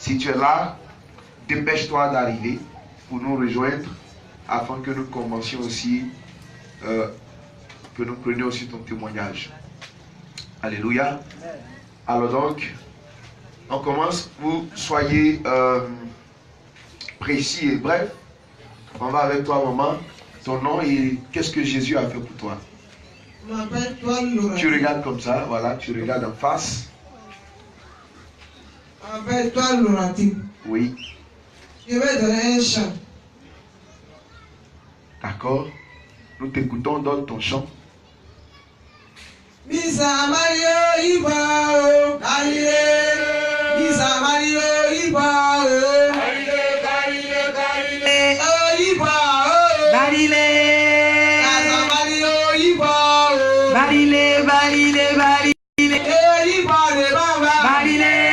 Si tu es là, dépêche-toi d'arriver pour nous rejoindre afin que nous commencions aussi, que nous prenions aussi ton témoignage. Alléluia. Alors donc, on commence. Vous soyez précis et bref. On va avec toi, maman. Ton nom et qu'est-ce que Jésus a fait pour toi? Tu regardes comme ça, voilà, tu regardes en face. Avec toi, Laurentine. Oui. Je vais donner un chant. D'accord. Nous t'écoutons, donne ton chant. Bisa Mario Ibao, Galilée. Bisa Mario Ibao, Galilée, Galilée, Galilée. Oh Ibao, Galilée. Bisa Mario Ibao, Galilée, Galilée, Galilée. Oh Ibao de Baba, Galilée.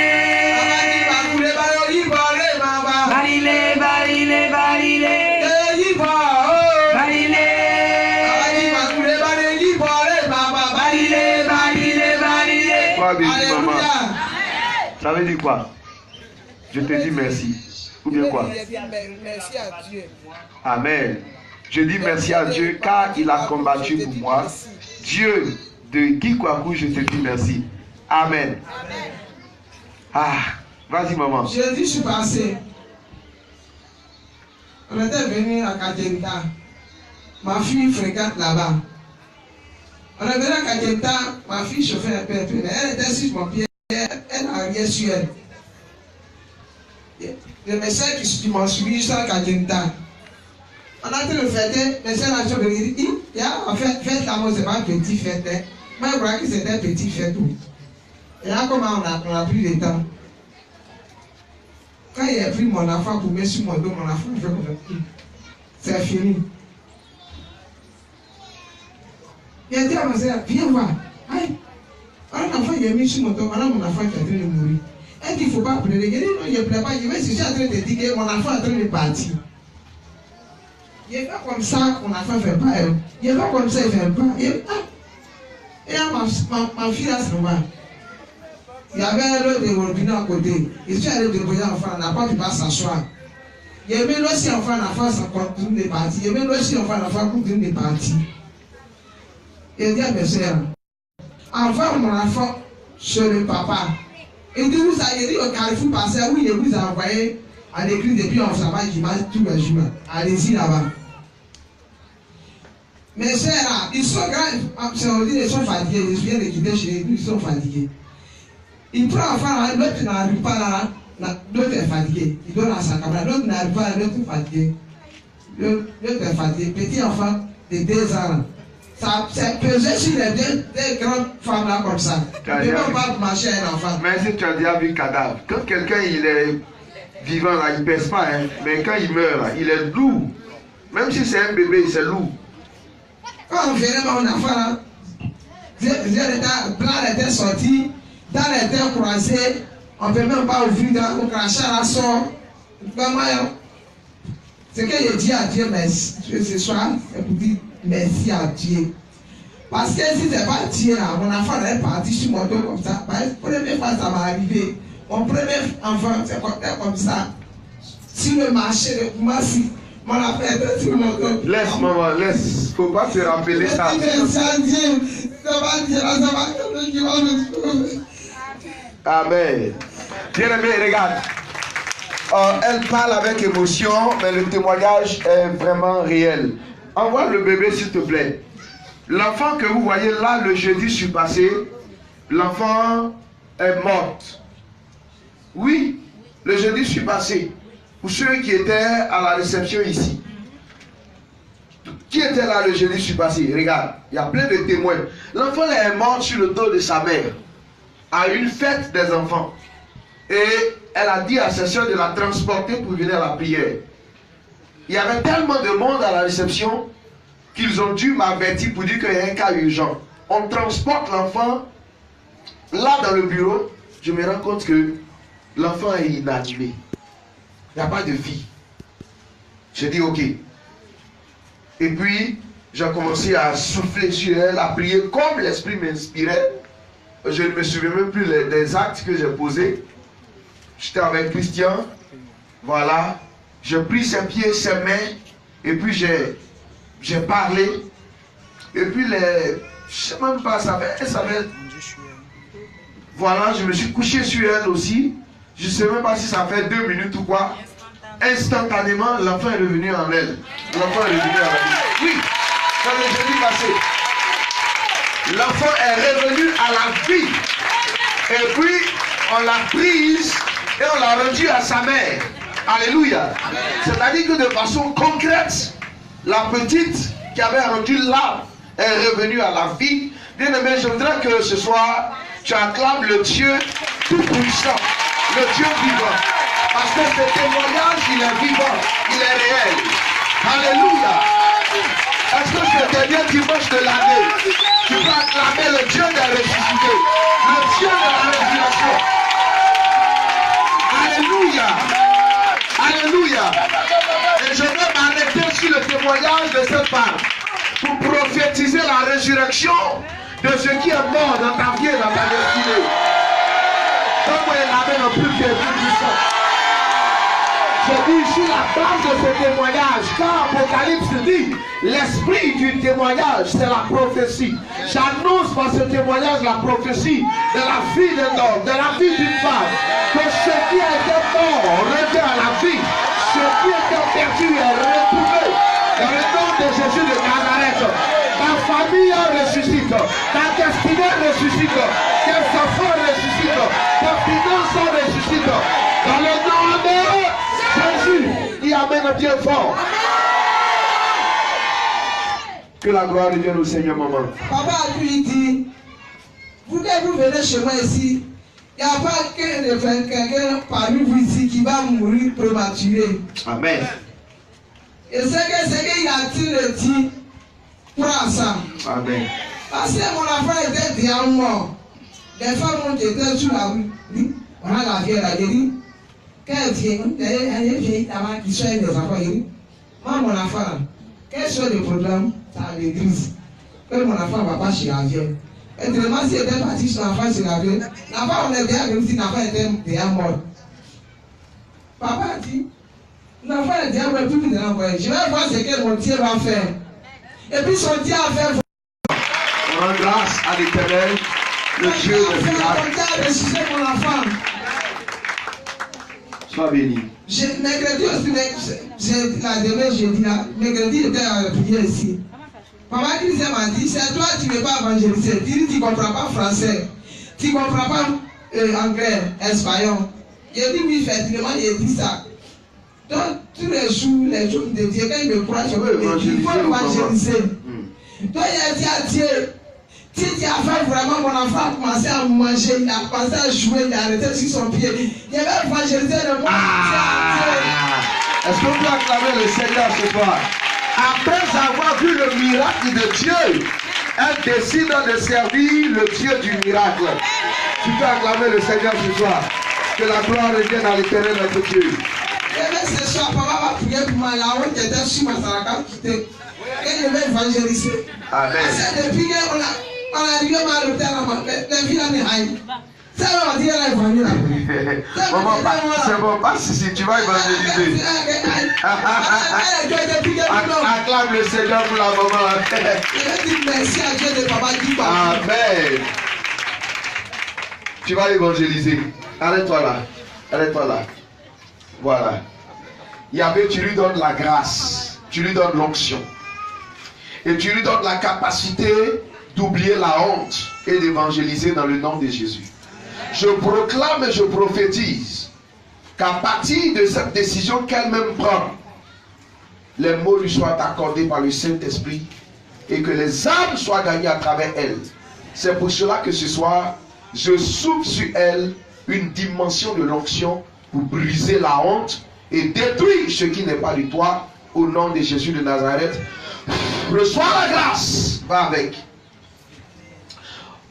Galilée, Galilée, Galilée. Oh Ibao, Galilée. Maman. Ça veut dire quoi? Je te dis merci. Ou bien quoi? Merci à Dieu. Amen. Je dis merci à Dieu car il a combattu pour moi. Dieu de Guy Kwaku, je te dis merci. Amen. Ah, vas-y maman. Jeudi, je suis passé. On était venu à Kajenta. Ma fille fréquente là-bas. On est venu à Kajenta, ma fille chauffait un peu. Elle était sur mon pied, elle n'a rien sur elle. Le médecin qui m'a suivi jusqu'à Kajenta. On a été le fêter, le médecin a dit, il y a fait l'amour, c'est pas un petit fête. Moi, je crois que c'était un petit fête. Et là, comment on a pris le temps. Quand il a pris mon enfant pour mettre sur mon dos, mon enfant fait comme ça. C'est fini. Il a dit à ma soeur, viens voir. Aïe, un enfant il a mis sur mon dos, voilà mon enfant qui est en train de mourir. Elle dit, il ne faut pas pleurer. Il dit, non, il ne pleure pas. Je suis en train de dire que mon enfant est en train de partir. Il n'est pas comme ça, mon enfant ne fait pas. Il n'est pas comme ça, il ne fait pas. Et là, ma fille là, c'est normal. Il y avait l'autre de robinet à côté. Il suis allé déposer l'enfant, on n'a pas pu pas s'asseoir. Il y avait aussi l'enfant, ça continue de partir. Il y avait aussi l'enfant, continue de partir. Il dit à mes soeurs, envoie mon enfant chez le papa. Il dit, vous avez dit au Carrefour passé, oui, il vous a envoyé à l'église depuis on travaille, qui marche tous les jours. Allez-y là-bas. Mes soeurs, ils sont grands, ils sont fatigués, je viens de quitter chez eux, ils sont fatigués. Il prend l'enfant, l'autre n'arrive pas là, l'autre est fatigué. Il donne à sa camarade, l'autre n'arrive pas là, l'autre est fatigué. L'autre est fatigué, petit enfant de 2 ans. Ça c'est pesé sur les deux grandes femmes là comme ça. Tu ne peux pas marcher un enfant. Mais si tu as déjà vu cadavre, quand quelqu'un il est vivant là, il ne pèse pas, hein, mais quand il meurt là, il est lourd. Même si c'est un bébé, c'est lourd. Quand on venait mon enfant là, blanc était sorti, dans les terres croisées, on ne peut même pas ouvrir dans le crachat là sort. C'est que je dis à Dieu merci ce soir, c'est pour dire merci à Dieu. Parce que si ce n'est pas Dieu là, mon enfant est parti sur mon dos comme ça. La première fois ça m'est arrivé. Mon premier enfant c'est comme ça. Sur le marché de Koumassi, mon enfant était sur mon dos. Laisse maman, laisse. Faut pas te rappeler ça. Merci à Dieu. Ça va Dieu là, ça va Dieu qui va me sauver. Amen. Bien-aimé, regarde. Elle parle avec émotion, mais le témoignage est vraiment réel. Envoie le bébé s'il te plaît. L'enfant que vous voyez là le jeudi suis passé, l'enfant est morte. Oui, le jeudi suis passé. Pour ceux qui étaient à la réception ici. Qui était là le jeudi suis passé? Regarde, il y a plein de témoins. L'enfant est mort sur le dos de sa mère à une fête des enfants. Et elle a dit à sa soeur de la transporter pour venir à la prière. Il y avait tellement de monde à la réception qu'ils ont dû m'avertir pour dire qu'il y a un cas urgent. On transporte l'enfant là dans le bureau. Je me rends compte que l'enfant est inanimé. Il n'y a pas de vie. J'ai dit ok. Et puis j'ai commencé à souffler sur elle, à prier comme l'esprit m'inspirait. Je ne me souviens même plus des actes que j'ai posés. J'étais avec Christian. Voilà. J'ai pris ses pieds, ses mains. Et puis j'ai parlé. Et puis je ne sais même pas, elle savait. Voilà, je me suis couché sur elle aussi. Je ne sais même pas si ça fait 2 minutes ou quoi. Instantanément, l'enfant est revenu en elle. L'enfant est revenu en elle. Oui, ça le jeudi passé. L'enfant est revenu à la vie. Et puis, on l'a prise et on l'a rendue à sa mère. Alléluia. C'est-à-dire que de façon concrète, la petite qui avait rendu l'âme est revenue à la vie. Bien aimé, je voudrais que ce soir, tu acclames le Dieu tout-puissant, le Dieu vivant. Parce que ce témoignage, il est vivant, il est réel. Alléluia. Est-ce que ce dernier dimanche de l'année, tu peux acclamer le Dieu des ressuscités, le Dieu de la résurrection? Alléluia. Alléluia. Et je vais m'arrêter sur le témoignage de cette femme pour prophétiser la résurrection de ce qui est mort dans ta vie et dans ta destinée. Donc, elle n'avait non plus que tout. Je dis sur la base de ce témoignage, quand Apocalypse dit l'esprit du témoignage, c'est la prophétie. J'annonce par ce témoignage la prophétie de la vie d'un homme, de la vie d'une femme, que ce qui était mort revient à la vie, ce qui était perdu est retrouvé. Dans le nom de Jésus de Nazareth, ta famille ressuscite, ta destinée ressuscite, tes enfants ressuscitent, tes finances ressuscitent. Dans le nom de Jésus, il amène un Dieu fort. Que la gloire revienne au Seigneur, maman. Papa a lui dit, vous que vous venez chez moi ici, il n'y a pas quelqu'un parmi vous ici qui va mourir prématuré. Amen. Et c'est qu'il a tiré dit pour ça. Amen. Parce que mon enfant était déjà mort. Les femmes ont été sur la rue. On a la vieille, elle dit, qu'elle vient, elle est vieille avant qu'il soit des enfants. Elle dit, moi, mon enfant, quel soit le problème dans l'église? Que mon enfant ne va pas chez la vieille. Et tellement si elle était partie chez l'enfant chez la vieille, l'enfant, on est bien comme si l'enfant était déjà mort. Papa a dit, l'enfant est déjà mort, plus de l'envoyer. Je vais voir ce que mon Dieu va faire. Et puis son Dieu a fait. On rend grâce à l'Éternel, le Dieu de miracles. Mon Dieu a ressuscité mon enfant. Sois béni. Mercredi aussi, la demain, j'ai dit là, mercredi, j'étais à la prière ici. Maman Christian m'a dit, c'est toi qui ne veux pas évangéliser. Tu ne comprends pas français. Tu ne comprends pas anglais, espagnol. J'ai dit oui, effectivement, il dit ça. Donc, tous les jours de Dieu, quand il me croit, je veux il faut évangéliser. Donc, il a dit à Dieu, si tu as fait vraiment mon enfant a commencé à manger, il a commencé à jouer, il a arrêté sur son pied. Il avait évangélisé le monde. Est-ce qu'on peut acclamer le Seigneur ce soir? Après avoir vu le miracle de Dieu, elle décide de servir le Dieu du miracle. Tu peux acclamer le Seigneur ce soir. Que la gloire revienne à l'Éternel notre Dieu. Et bien ce soir, papa va prier pour moi. La honte était sur ma saraka quittée. Et je vais évangéliser. Amen. Parce que depuis qu'on a arrivé à l'hôtel, les filles en haï. Ça va dire à l'évangile. Maman, c'est bon, passe ici, tu vas évangéliser. Acclame le Seigneur pour la maman. Je vais dire merci à Dieu de papa qui parle. Amen. Tu vas évangéliser. Arrête-toi là. Arrête-toi là. Voilà. Yahvé, tu lui donnes la grâce. Tu lui donnes l'onction. Et tu lui donnes la capacité d'oublier la honte et d'évangéliser dans le nom de Jésus. Je proclame et je prophétise qu'à partir de cette décision qu'elle-même prend, les mots lui soient accordés par le Saint-Esprit et que les âmes soient gagnées à travers elle. C'est pour cela que ce soir, je souffle sur elle une dimension de l'onction pour briser la honte et détruire ce qui n'est pas de toi au nom de Jésus de Nazareth. Reçois la grâce, va avec.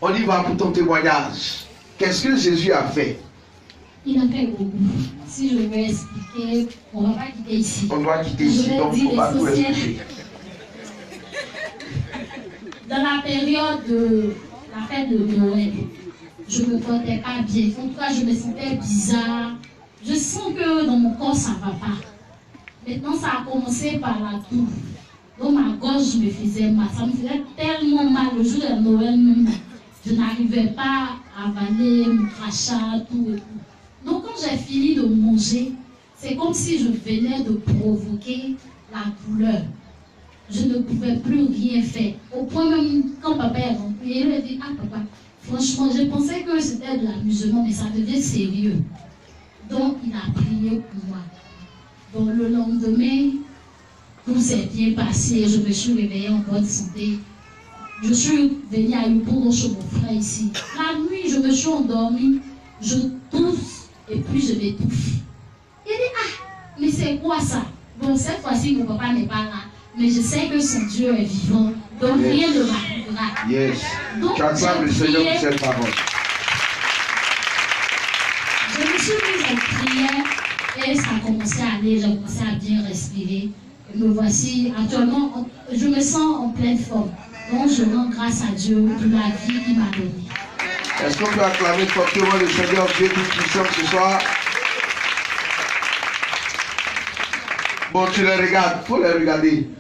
On y va pour ton témoignage. Qu'est-ce que Jésus a fait? Il a fait beaucoup. Si je veux expliquer, on ne va pas quitter ici. On doit quitter ici, donc on va tout expliquer. Dans la période de la fête de Noël, je ne me sentais pas bien. En tout cas, je me sentais bizarre. ça ne va pas. Maintenant, ça a commencé par la toux. Donc ma gorge me faisait mal. Ça me faisait tellement mal le jour de Noël même. Je n'arrivais pas à avaler, me crachat, tout et tout. Donc quand j'ai fini de manger, c'est comme si je venais de provoquer la douleur. Je ne pouvais plus rien faire. Au point même, quand papa est rentré, il m'a dit, ah papa, franchement, je pensais que c'était de l'amusement, mais ça devient sérieux. Donc il a prié pour moi. Donc le lendemain, tout s'est bien passé, je me suis réveillée en bonne santé. Je suis venue à Yopougon chez mon frère ici. La nuit, je me suis endormie, je tousse et puis je m'étouffe. Il dit, ah, mais c'est quoi ça? Bon, cette fois-ci, mon papa n'est pas là, mais je sais que son Dieu est vivant, donc rien ne m'arrivera. Yes. Donc, Tu acclames le Seigneur pour cette parole. Je me suis mise en prière et ça a commencé à aller, j'ai commencé à bien respirer. Et me voici actuellement, je me sens en pleine forme. Donc je rends grâce à Dieu pour la vie qu'il m'a donnée. Est-ce qu'on peut acclamer fortement le Seigneur Dieu Tout-Puissant ce soir? Bon, tu les regardes, il faut les regarder.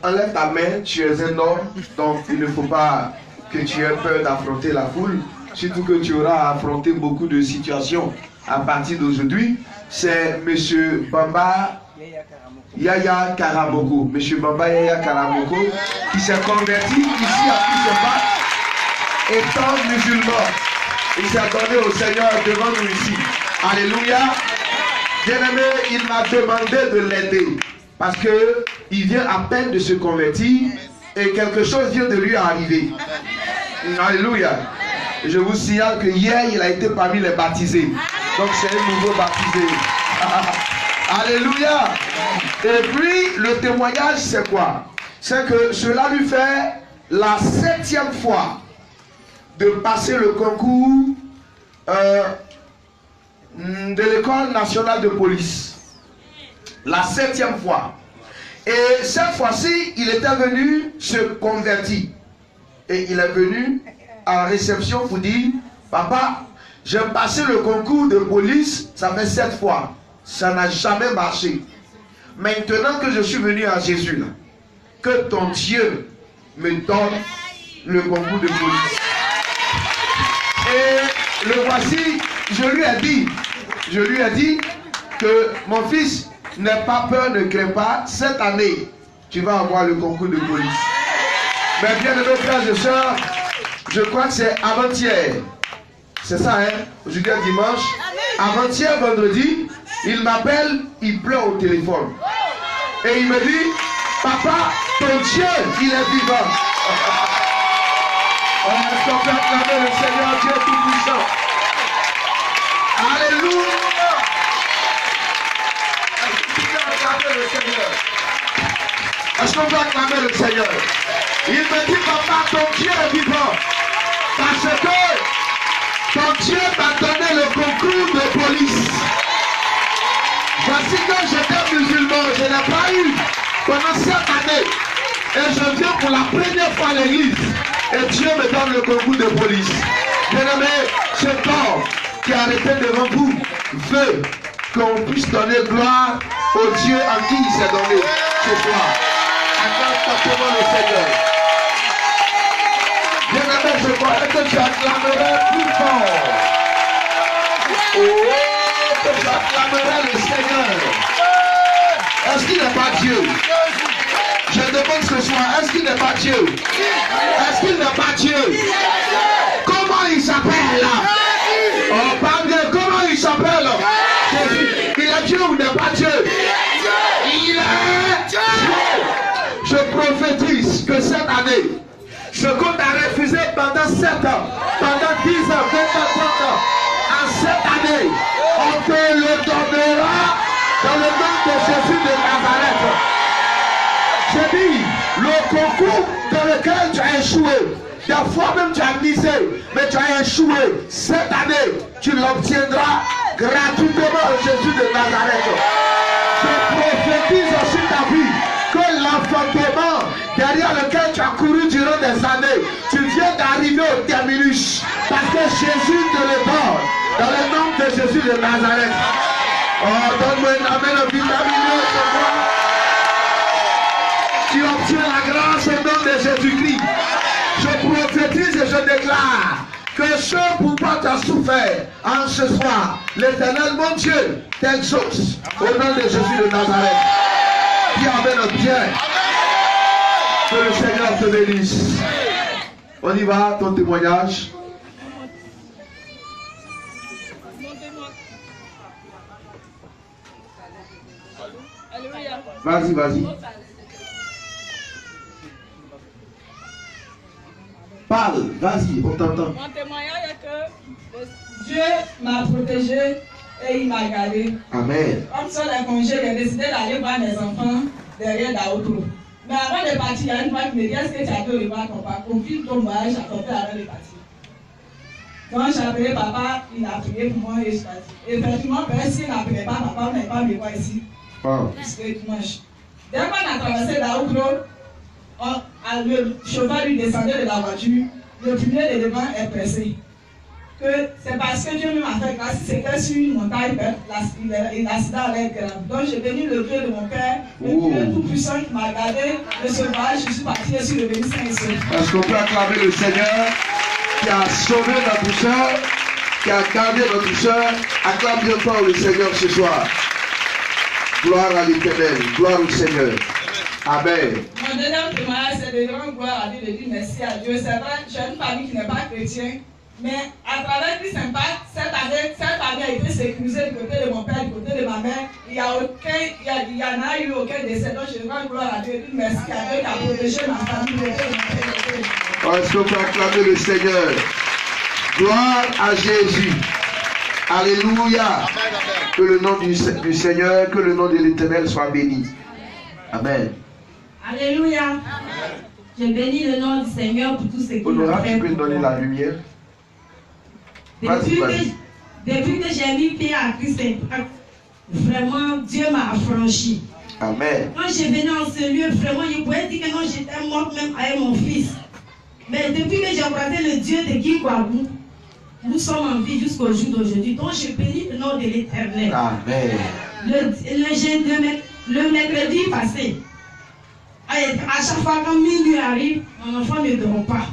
Enlève ta main, tu es un homme, donc il ne faut pas que tu aies peur d'affronter la foule. Surtout que tu auras à affronter beaucoup de situations à partir d'aujourd'hui. C'est M. Bamba Yaya Karamoko. M. Bamba Yaya Karamoko qui s'est converti ici à Pichepa, étant musulman. Il s'est donné au Seigneur devant nous ici. Alléluia. Bien-aimé, il m'a demandé de l'aider parce qu'il vient à peine de se convertir et quelque chose vient de lui arriver. Alléluia. Je vous signale que hier, il a été parmi les baptisés. Donc c'est un nouveau baptisé. Alléluia. Et puis, le témoignage, c'est quoi? C'est que cela lui fait la 7e fois de passer le concours de l'école nationale de police. La 7e fois. Et cette fois-ci, il était venu se convertir. Et il est venu à la réception pour dire, papa, j'ai passé le concours de police, ça fait 7 fois. Ça n'a jamais marché. Maintenant que je suis venu à Jésus, là, que ton Dieu me donne le concours de police. Et le voici, je lui ai dit que mon fils, n'aie pas peur, ne crains pas, cette année, tu vas avoir le concours de police. Mais bien aimés frères et sœurs, je crois que c'est avant-hier. C'est ça, hein? Aujourd'hui est dimanche. Avant-hier, vendredi, il m'appelle, il pleure au téléphone. Et il me dit, papa, ton Dieu, il est vivant. Est-ce qu'on peut acclamer le Seigneur Dieu Tout-Puissant? Alléluia. Est-ce qu'on peut acclamer le Seigneur? Il me dit, papa, ton Dieu est vivant. Parce que ton Dieu m'a donné le concours de police. Voici que j'étais musulman, je n'ai pas eu pendant 7 années. Et je viens pour la première fois à l'église. Et Dieu me donne le concours de police. Bien-aimé, ce corps qui est arrêté devant vous veut qu'on puisse donner gloire au Dieu en qui il s'est donné ce soir. Acclame fortement le Seigneur. Bien-aimé, je croyais que tu acclamerais plus fort. Oh, que tu acclamerais le Seigneur. Est-ce qu'il n'est pas Dieu? Je demande ce soir, est-ce qu'il n'est pas Dieu? Est-ce qu'il n'est pas Dieu? Comment il s'appelle là? Oh, pardon, comment il s'appelle? Il est Dieu ou n'est pas Dieu? Il est Dieu. Je prophétise que cette année, ce qu'on a refusé pendant 7 ans, pendant 10 ans, 20 ans, en cette année, on te le donnera dans le nom de Jésus de Nazareth. J'ai dit, le concours dans lequel tu as échoué, des fois même tu as misé, mais tu as échoué. Cette année, tu l'obtiendras gratuitement au Jésus de Nazareth. Je prophétise aussi ta vie que l'enfantement derrière lequel tu as couru durant des années, tu viens d'arriver au terminus. Parce que Jésus te le donne dans le nom de Jésus de Nazareth. Oh, donne-moi un amènes vitaminé ce soir. Tu obtiens la grâce au nom de Jésus-Christ. Je prophétise et je déclare que ce pourquoi tu as souffert en ce soir, l'Éternel, mon Dieu, t'exauce au nom de Jésus de Nazareth. Qui amène bien. Que le Seigneur te bénisse. On y va, ton témoignage. Vas-y, vas-y. Parle, vas-y, on t'entend. Mon témoignage est que Dieu m'a protégé et il m'a gardé. Amen. Comme sur les congés, j'ai décidé d'aller voir mes enfants derrière Daoutro. Mais avant de partir, il y a une fois qui me dit, est-ce que tu as pu revoir ton papa? Confie ton voyage à ton père avant de partir. Quand j'ai appelé papa, il a prié pour moi et je suis parti. Effectivement, s'il n'appelait pas papa, on n'allait pas me voir ici. Puisque dimanche. Dès qu'on a traversé Daoutro, le chauffeur lui descendait de la voiture, le pilier de devant est pressé. Que c'est parce que Dieu m'a fait grâce, c'était sur une montagne, l'accident allait être grave. Donc j'ai béni le Dieu de mon père, le Dieu tout-puissant qui m'a gardé de ce voyage, je suis parti et je suis revenu sain et sauf. Est-ce qu'on peut acclamer le Seigneur qui a sauvé notre soeur, qui a gardé notre soeur? Acclame bien fort le Seigneur ce soir. Gloire à l'Éternel, gloire au Seigneur. Amen. Mon deuxième témoignage, c'est de rendre gloire à Dieu, de dire merci à Dieu. C'est vrai, j'ai une famille qui n'est pas chrétienne, mais à travers Christ Impact, cette famille a été sécurisée du côté de mon père, du côté de ma mère. Il n'y en a eu aucun décès. Donc je rends gloire à Dieu, dire merci à Dieu qui a protégé ma famille. Est-ce qu'on peut acclamer le Seigneur? Gloire à Jésus. Alléluia. Que le nom du Seigneur, que le nom de l'Éternel soit béni. Amen. Alléluia. Je bénis le nom du Seigneur pour tout ce qu'il a fait. Tu peux donner la lumière? Depuis que j'ai mis pied à Christ, vraiment, Dieu m'a affranchi. Amen. Quand je venais en ce lieu, vraiment, il pouvait dire que non, j'étais morte même avec mon fils. Mais depuis que j'ai embrassé le Dieu de Kikwabu, nous sommes en vie jusqu'au jour d'aujourd'hui. Donc je bénis le nom de l'Éternel. Amen. Le mercredi passé, à chaque fois quand minuit arrive, mon enfant ne dort pas.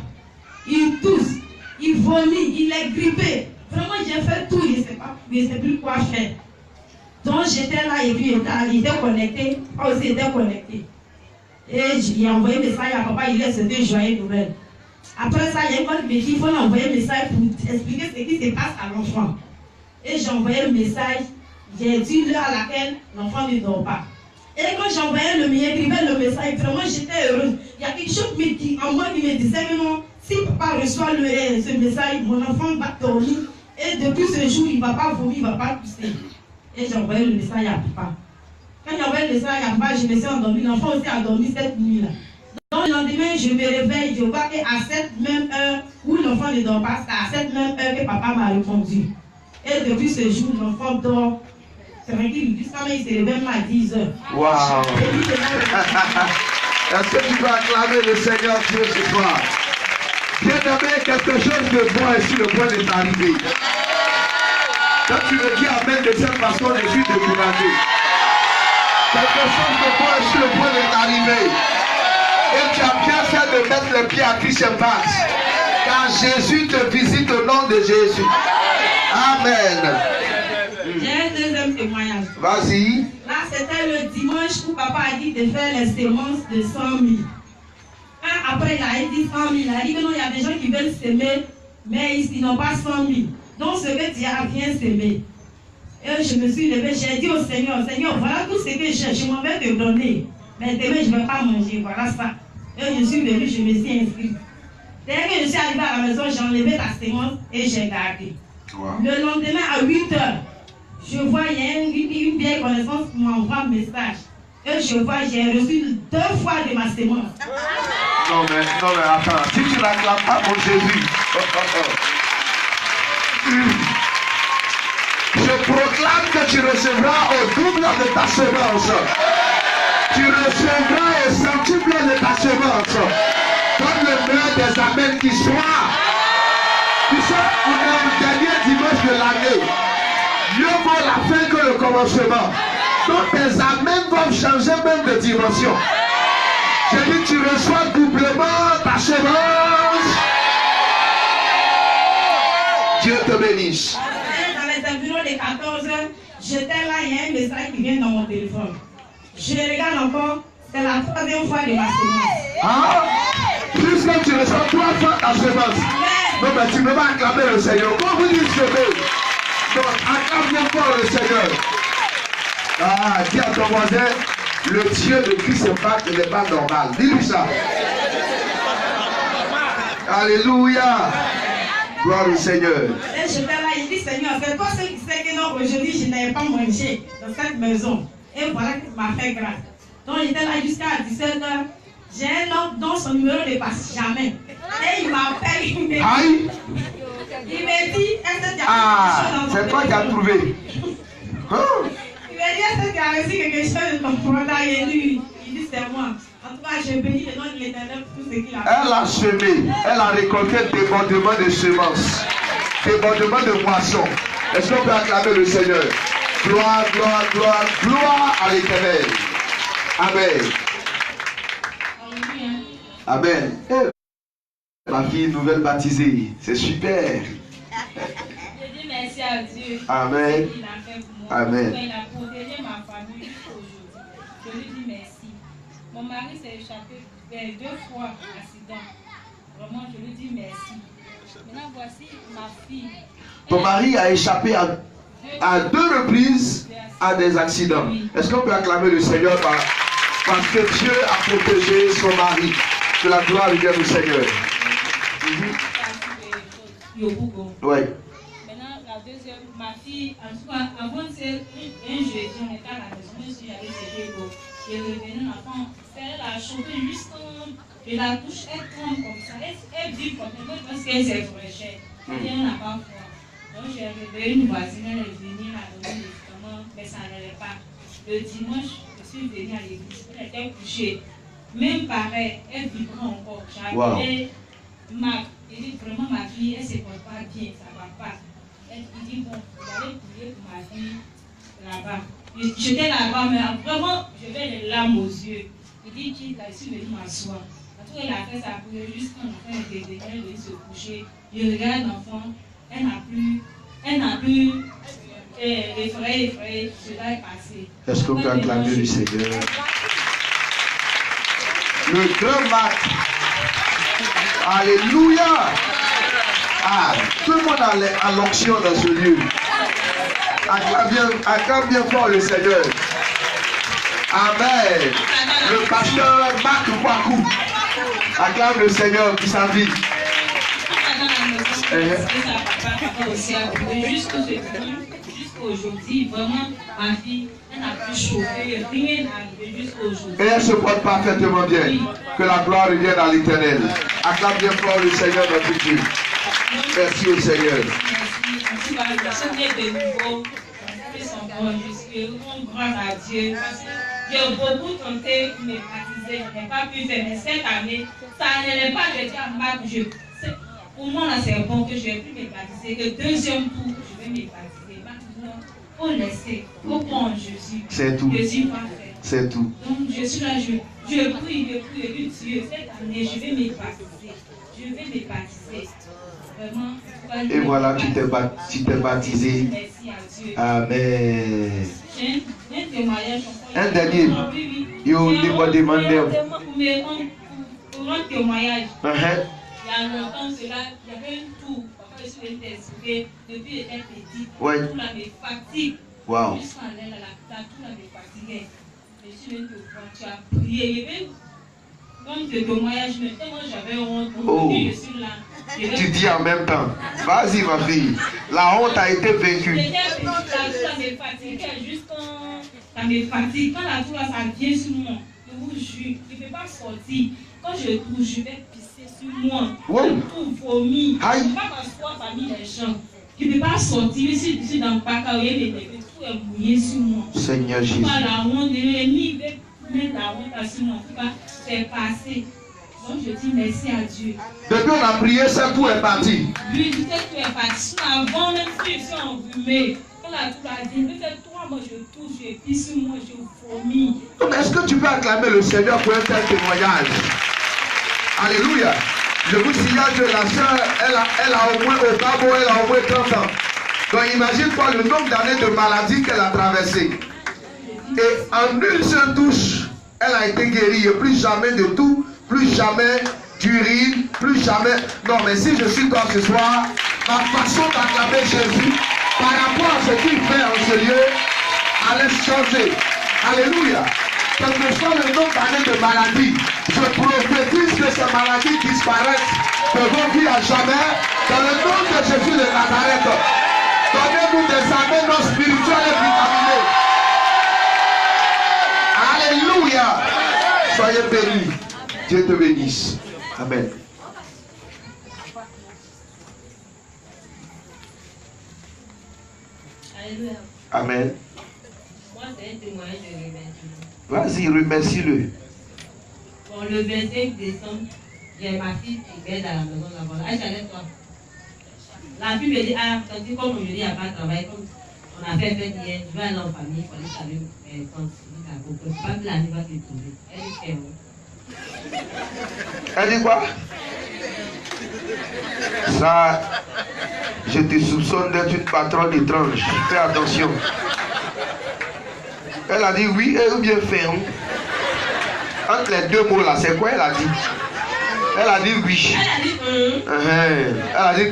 Il tousse, il vomit, il est grippé. Vraiment, j'ai fait tout, je ne sais plus quoi faire. Donc j'étais là et puis il était connecté, moi aussi était connecté. Et j'ai envoyé un message à papa, il est c'était joyeux nouvelle. Après ça, il y a une fois qui me dit, il faut envoyer un message pour expliquer ce qui se passe à l'enfant. Et j'ai envoyé le message, j'ai dit l'heure à laquelle l'enfant ne dort pas. Et quand j'ai envoyé écrivait le message, vraiment j'étais heureuse. Il y a quelque chose en moi qui me disait que non, si papa reçoit ce message, mon enfant va dormir. Et depuis ce jour, il ne va pas vomir, il ne va pas pousser. Et j'ai envoyé le message à papa. Quand j'ai envoyé le message à papa, je me suis endormie. L'enfant aussi a dormi cette nuit-là. Donc le lendemain, je me réveille, je vois qu'à cette même heure où l'enfant ne dort pas, c'est à cette même heure que papa m'a répondu. Et depuis ce jour, l'enfant dort tranquille, jusqu'à même il se réveille à 10 heures. Waouh! Est-ce que tu peux acclamer le Seigneur Dieu ce soir? Bien-aimé, quelque chose de bon est sur le point de t'arriver. Quand tu me dis amen de cette façon, je suis découragé. Quelque chose de bon est sur le point de t'arriver. Et tu as bien fait de mettre les pieds à Christ Impact. Car Jésus te visite au nom de Jésus. Amen. J'ai un deuxième témoignage. Vas-y. Là, c'était le dimanche où papa a dit de faire les semences de 100 000. Après, il a dit 100 000. Il a dit que non, il y a des gens qui veulent s'aimer, mais ils n'ont pas 100 000. Donc, ce que tu as, viens s'aimer. Et je me suis levée, j'ai dit au Seigneur, Seigneur, voilà tout ce que j'ai, je m'en vais te donner. Mais demain, je ne vais pas manger, voilà ça. Et je suis venue, je me suis inscrite. Dès que je suis arrivée à la maison, j'ai enlevé la sémence et j'ai gardé. Wow. Le lendemain, à 8 heures, je vois, il y a une vieille connaissance qui m'envoie un message. Et je vois, j'ai reçu 2 fois de ma sémence. Non mais attends, si tu n'acclames pas mon Jésus, je proclame que tu recevras au double de ta semence. Tu recevras au centuple de ta semence. Comme le meilleur des amens qui soit. Tu sais, on est le dernier dimanche de l'année. Mieux vaut la fin que le commencement. Donc tes amens doivent changer même de dimension. J'ai dit, tu reçois doublement ta semence. Dieu te bénisse. Dans les environs de 14 heures, j'étais là, il y a un message qui vient dans mon téléphone. Je regarde encore, c'est la 3e fois de ma semence. Ah, puisque tu reçois 3 fois ta semence. Non, mais tu ne peux pas acclamer le Seigneur. Comment vous dites je veux? Donc, acclame encore le Seigneur. Ah, dis à ton voisin, le Dieu de Christ n'est pas normal. Dis-lui ça. Alléluia. Gloire au Seigneur. Et j'étais là, il dit Seigneur, c'est toi celui qui sait que non, aujourd'hui je n'avais pas mangé dans cette maison. Et voilà qu'il m'a fait grâce. Donc j'étais là jusqu'à 17h. J'ai un homme dont son numéro ne passe jamais. Et il m'appelle, il me dit, Aïe. est-ce que tu as Ah, c'est toi qui as trouvé. Hein? Il m'a dit, est-ce que tu as reçu quelque chose de ton produit? Et lui, il dit, c'est moi. En tout cas, je bénis le nom de l'Éternel pour tout ce qu'il a fait. Elle a semé, elle a récolté débordement de semences, débordement de moissons. Est-ce qu'on peut acclamer le Seigneur? Gloire, gloire, gloire, gloire à l'Éternel. Amen. Amen. Ma fille nouvelle baptisée, c'est super. Je dis merci à Dieu. Amen. Il a fait pour moi. Amen. Il a protégé ma famille jusqu'aujourd'hui. Je lui dis merci. Mon mari s'est échappé 2 fois accident. Vraiment, je lui dis merci. Maintenant, voici ma fille. Ton mari a échappé à 2 reprises à des accidents. Est-ce qu'on peut acclamer le Seigneur parce que Dieu a protégé son mari? Que la gloire vienne au Seigneur. Oui. Maintenant, la deuxième, ma fille, en tout cas, avant c'est un jeudi, on était à la maison, je suis allée chez Diego. Je suis revenue, l'enfant, elle a chauffé juste de la touche, elle tombe comme ça, elle vit comme ça, parce qu'elle s'est fraîchée. Elle n'a pas froid. Donc j'ai réveillé une voisine, elle est venue la donner des médicaments, mais ça n'allait pas. Le dimanche, je suis venue à l'église, elle était couchée. Même pareil, elle vivra encore. J'ai appelé Marc. Il dit vraiment ma fille, elle ne se porte pas bien, ça ne va pas. Il dit bon, vous allez prier pour ma fille là-bas. J'étais là-bas, mais vraiment, je vais les larmes aux yeux. Il dit qu'il a su venir m'asseoir. En tout cas, il a fait sa prière juste quand l'enfant était venu, elle est venue se coucher. Je regarde l'enfant, elle n'a plus effrayé, cela est passé. Est-ce qu'on peut acclamer le Seigneur? Le grand Marc. Alléluia. Ah, tout le monde a l'onction dans ce lieu. Acclame bien fort le Seigneur. Amen. Le pasteur Marc Wakou. Acclame le Seigneur pour sa vie. Jusqu'aujourd'hui, vraiment, ma fille, elle n'a plus chauffé, rien n'arrive jusqu'aujourd'hui. Et elle se porte parfaitement bien. Que la gloire revienne à l'Éternel. Acclame bien fort le Seigneur notre Dieu. Merci au Seigneur. Merci. En tout cas, je suis de nouveau. Je suis grâce à Dieu. J'ai beaucoup tenté de me baptiser. Je n'ai pas pu faire. Mais cette année, ça n'allait pas. Je dis à Marc, pour moi, là, c'est bon que je vais plus me baptiser. Le deuxième tour, je vais me baptiser. Maintenant, il faut laisser. Il faut prendre Jésus. C'est tout. Jésus parfait. C'est tout. Donc, je suis là, je prie, je dis Dieu, cette année, je vais me baptiser. Je vais me baptiser. Vraiment. Et voilà, tu t'es baptisé. Merci à Dieu. Amen. J'ai un témoignage. Un dernier. Il va demander. Pour un témoignage. Uh-huh. Il y a longtemps, cela, il y avait une tour. Papa, je suis t'expliquer. Depuis que j'étais petite, Ouais. tout là me fatigue. Wow. Jusqu'à là, tout là me fatiguait. Je suis venue te voir, tu as prié. Il y avait donc de témoignage, mais tellement j'avais honte. Oh. Je suis là. Tu dis en même temps. Vas-y, ma fille. La honte a été vaincue. J'étais petite, la tour là me fatiguait. Juste quand ça me fatigue, quand la tour là, ça vient sur moi, je vous jure, je ne peux pas sortir. Quand je touche, je vais pisser sur moi. Wow. Tout vomi. Aïe. Je ne peux pas m'asseoir parmi les gens. Je ne peux pas sortir. Je suis dans le parc, tout est mouillé sur moi. Seigneur Jésus. Pas la honte, l'ennemi veut mettre la honte sur moi. En tout cas, c'est passé. Donc je dis merci à Dieu. Depuis on a prié, ça tout est parti. Lui, tout est parti. Avant même si je suis enrhumée, quand la tour a dit, il me fait 3 moi je touche, je pisse, moi je vomis. Donc, est-ce que tu peux acclamer le Seigneur pour un tel témoignage? Alléluia. Je vous signale que la sœur, elle a au moins, au babo, elle a au moins 30 ans. Donc, imagine-toi le nombre d'années de maladie qu'elle a traversé. Et en une seule touche, elle a été guérie. Et plus jamais de tout, plus jamais d'urine, plus jamais. Non, mais si je suis toi ce soir, ma façon d'acclamer Jésus, par rapport à ce qu'il fait en ce lieu, allait changer. Alléluia. Quel que soit le nombre d'années de maladie, je prophétise que ces maladies disparaissent de vos vies à jamais. Dans le nom de Jésus de Nazareth, donnez-nous des années non spirituelles et vitaminées. Alléluia. Soyez bénis. Dieu te bénisse. Amen. Alléluia. Amen. Moi, c'est un témoignage de remerciement. Vas-y, remercie-le. Bon, le 25 décembre, j'ai ma fille qui est dans la maison là-bas. Ah, j'allais toi. La fille me dit, ah, comme aujourd'hui, il n'y a pas de travail, comme on a fait fête hier, je vais aller en famille, il fallait saluer mes tantes. Je ne sais pas que la nuit va te trouver. Elle dit, ferme. Elle dit quoi? Ça, je te soupçonne d'être une patronne étrange. Fais attention. Elle a dit oui et ou bien ferme. Entre les deux mots là, c'est quoi elle a dit? Elle a dit oui. Elle a dit Elle a dit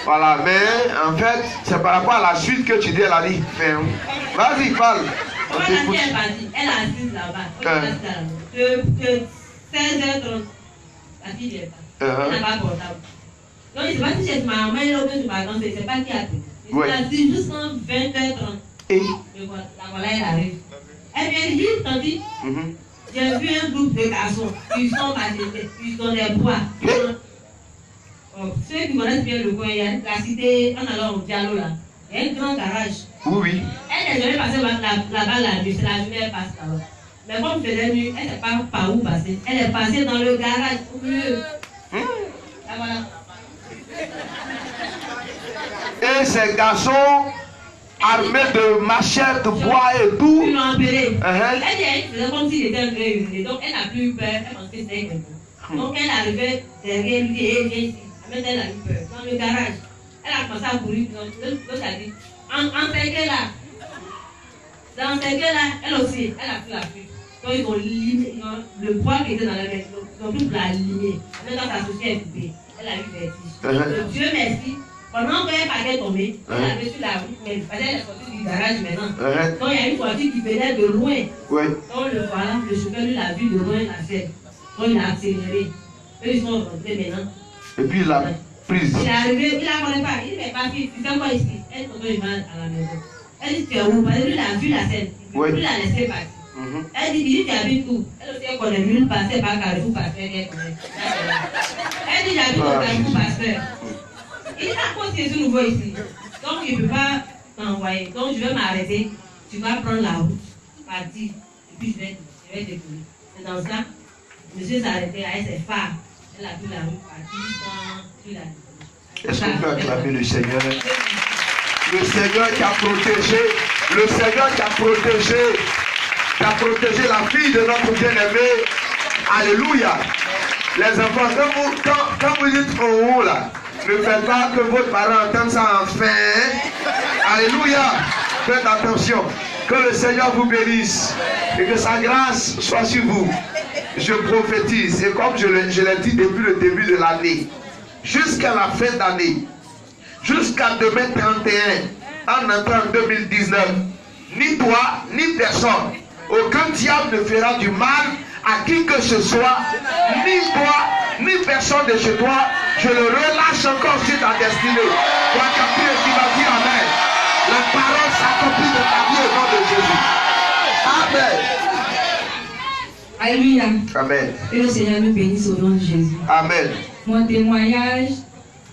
voilà, mais en fait, c'est par rapport à la suite que tu dis, elle a dit ferme. Vas-y, parle. Comment la fille est partie? Elle est assise là-bas. Que 16h30, la fille est partie. Elle n'a pas portable. Donc, je ne sais pas si c'est ma maman ou bien ma grand-mère, je ne sais pas qui a pris. Elle a dit jusqu'en 20h30. Et voilà, elle arrive. Elle vient dire, tandis, j'ai vu un groupe de garçons, ils sont passés, ils ont des bois. Ceux qui connaissent bien le coin, il y a la cité, en allant au Diallo là, il y a un grand garage. Oui. Elle n'est jamais passée là-bas la nuit, c'est la journée elle passe là-bas. Mais comme il faisait nuit, elle ne sait pas par où passer. Elle est passée dans le garage au milieu. Là voilà. Et ces garçons armés de machettes, de bois et tout. Ils l'ont appelé. Elle faisait comme s'il était un vrai usine. Donc elle n'a plus eu peur, elle pensait que c'était quelqu'un. Donc elle arrivait derrière lui et elle vient ici. Elle a eu peur. Dans le garage. Elle a commencé à courir. L'autre a dit, en cercle là. Dans ce cercle là, elle aussi, elle a pris la fuite. Donc ils ont limé le poids qui était dans la main. Ils ont tout la limé. Même quand sa société est coupée, elle a eu vertige. Dieu merci. Pendant qu'elle partait tomber, elle avait sur la route, mais elle est sortie du garage maintenant. Donc il y a une voiture qui venait de loin. Donc le voilà, le chauffeur lui l'a vu de loin, la scène. Donc il a accéléré. Eux ils sont rentrés maintenant. Et puis il a prise. Il est arrivé, il la connaît pas. Il dit mais pas fille, tu fais quoi ici? Elle tombe à la maison. Elle dit tu es où? Parce que lui il a vu la scène. Lui il a laissé partir. Elle dit tu habites où? Elle aussi elle connaît lui, passer par Carrefour Pasteur. Elle dit j'habite au Carrefour Pasteur. Il dit à cause que je suis nouveau ici. Donc il ne peut pas t'envoyer. Donc je vais m'arrêter. Tu vas prendre la route, partir. Et puis je vais te courir. C'est dans ça. Monsieur s'est arrêté avec ses phares. Elle a pris la route, partie sans plus la. Est-ce qu'on peut acclamer le Seigneur? Le Seigneur qui a protégé, le Seigneur qui a protégé la fille de notre bien-aimé. Alléluia. Les enfants, quand vous dites en haut là, ne faites pas que votre parent entende ça enfin. Alléluia. Faites attention. Que le Seigneur vous bénisse et que sa grâce soit sur vous. Je prophétise, et comme je l'ai dit depuis le début de l'année, jusqu'à la fin d'année, jusqu'à demain 31, en entrant en 2019, ni toi, ni personne, aucun diable ne fera du mal à qui que ce soit, ni toi, ni personne de chez toi. Je le relâche encore sur ta destinée. Toi qui as prié, qui vas dire Amen. La parole s'accomplit de ta vie au nom de Jésus. Amen. Alléluia. Amen. Que le Seigneur nous bénisse au nom de Jésus. Amen. Mon témoignage,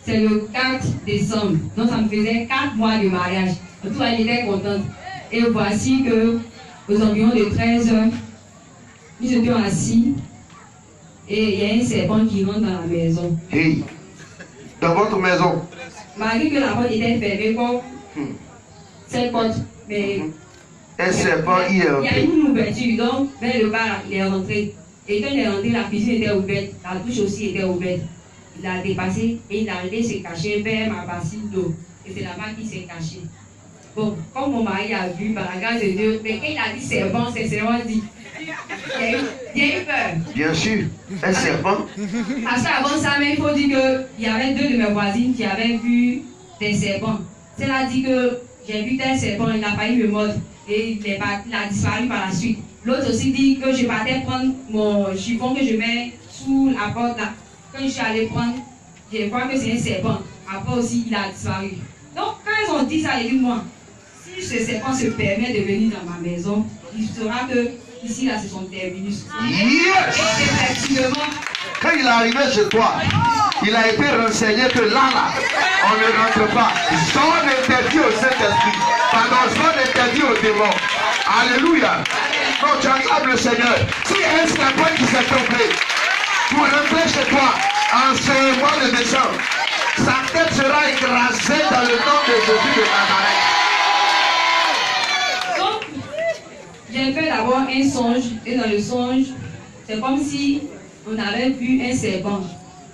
c'est le 4 décembre. Donc ça me faisait 4 mois de mariage. En tout cas, j'étais contente. Et voici que, aux environs de 13 heures, nous étions assis et il y a un serpent qui rentre dans la maison. Hey, dans votre maison. Malgré que la porte était fermée comme cette porte, mais Un serpent y est Il y a entré. eu une ouverture, donc vers le bas, il est rentré. Et quand il est rentré, la cuisine était ouverte, la douche aussi était ouverte. Il a dépassé et il est arrivé se cacher vers ma bassine d'eau. Et c'est là-bas qu'il s'est caché. Bon, comme mon mari a vu, par la grâce de Dieu, mais quand il a dit serpent, c'est serpent dit. Il y a eu peur. Bien sûr, un serpent. Parce qu'avant ça, mais il faut dire qu'il y avait deux de mes voisines qui avaient vu des serpents. Celle a dit que j'ai vu tel serpent, il n'a pas eu me mordre et il a disparu par la suite. L'autre aussi dit que je partais prendre mon chiffon que je mets sous la porte là. Quand je suis allée prendre, je vois que c'est un serpent. Après aussi, il a disparu. Donc, quand ils ont dit ça, ils disent moi, si ce serpent se permet de venir dans ma maison, il saura que ici, là, ce sont des virus. Yes! Et effectivement, Quand il est arrivé chez toi, il a été renseigné que là, on ne rentre pas. Zone interdit au Saint-Esprit. Pardon, zone interdit aux démons. Alléluia. Donc tu acclames le Seigneur. Si un serpent qui s'est trompé, pour rentrer chez toi en ce mois de décembre, sa tête sera écrasée dans le nom de Jésus de Nazareth. donc, j'ai fait d'abord un songe, et dans le songe, c'est comme si on avait vu un serpent.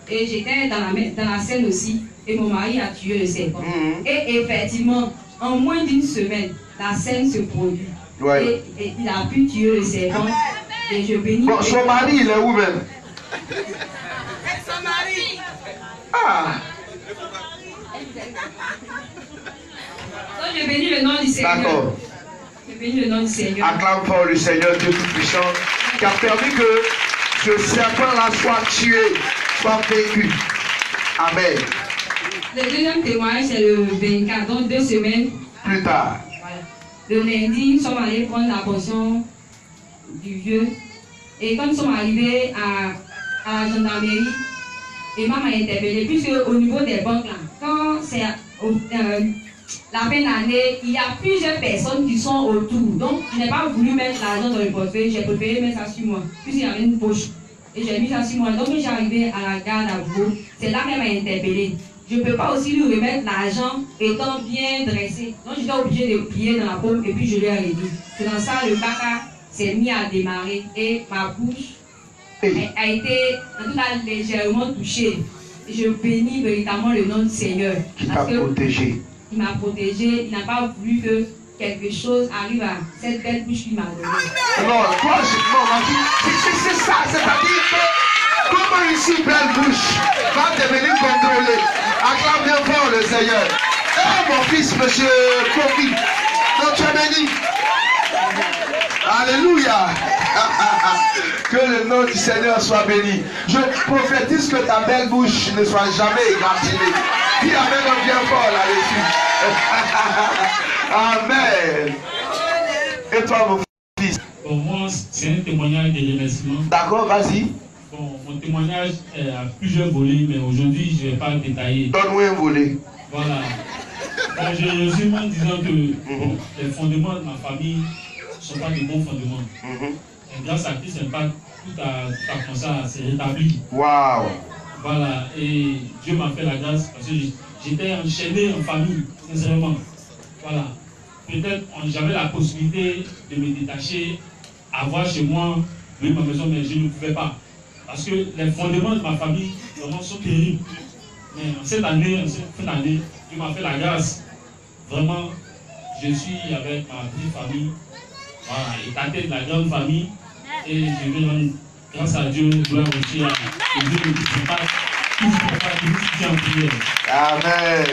Et j'étais dans la scène aussi, et mon mari a tué le serpent. Et effectivement, en moins d'une semaine, la scène se produit. Ouais. Et il a pu tuer le serpent. Et je bénis. Bon, son mari, il est où même? Son mari. Ah, Donc je bénis le nom du Seigneur. d'accord. Je bénis le nom du Seigneur. Acclame fort le Seigneur Dieu Tout-Puissant qui a permis que ce serpent-là soit tué, soit vaincu. Amen. Le deuxième témoignage, c'est le 24, donc 2 semaines. Plus tard. Voilà. Le lundi, nous sommes allés prendre la portion du vieux. Et quand nous sommes arrivés à la gendarmerie, Emma m'a interpellé, puisque au niveau des banques, là, quand c'est la fin d'année, il y a plusieurs personnes qui sont autour. Donc, je n'ai pas voulu mettre l'argent dans le portefeuille, j'ai préféré mettre ça sur moi, puisqu'il y avait une poche. Et j'ai mis ça sur moi. Donc, quand j'ai arrivé à la gare d'Abou, c'est là qu'elle m'a interpellé. Je ne peux pas aussi lui remettre l'argent étant bien dressé. Donc, j'étais obligée de plier dans la paume et puis je lui ai dit. C'est dans ça, le caca s'est mis à démarrer et ma bouche a été, en tout cas, légèrement touchée. Et je bénis véritablement le nom du Seigneur. Qui t'a protégé. Il m'a protégé, il n'a pas voulu que quelque chose arrive à cette belle bouche qu'il m'a donnée. Non, toi, c'est ça, c'est-à-dire que comment une si belle bouche va devenir contrôlée. Acclame bien fort le Seigneur. Eh mon fils, monsieur Kofi, donc tu es béni. Alléluia. Que le nom du Seigneur soit béni. Je prophétise que ta belle bouche ne soit jamais égratigée. Dis amen, on vient fort là-dessus. Amen. Et toi, mon fils? Bon, moi, c'est un témoignage de remerciement. D'accord, vas-y. Bon, mon témoignage est à plusieurs volets, mais aujourd'hui, je ne vais pas détailler. Donne-moi un volet. Voilà. Bon, je résume en disant que bon, les fondements de ma famille ne sont pas de bons fondements. Et grâce à Christ, tout a commencé à se rétablir. Waouh. Voilà. Et Dieu m'a fait la grâce parce que j'étais enchaîné en famille, sincèrement. Voilà. Peut-être j'avais la possibilité de me détacher, avoir chez moi, ma maison, mais je ne pouvais pas. Parce que les fondements de ma famille vraiment sont terribles. Mais en cette année, fin d'année, Dieu m'a fait la grâce. Vraiment, je suis avec ma petite famille, voilà, étatée de la grande famille. Et je vais rendre grâce à Dieu, gloire aussi à Dieu ne dit pas tout ce en prière. Amen.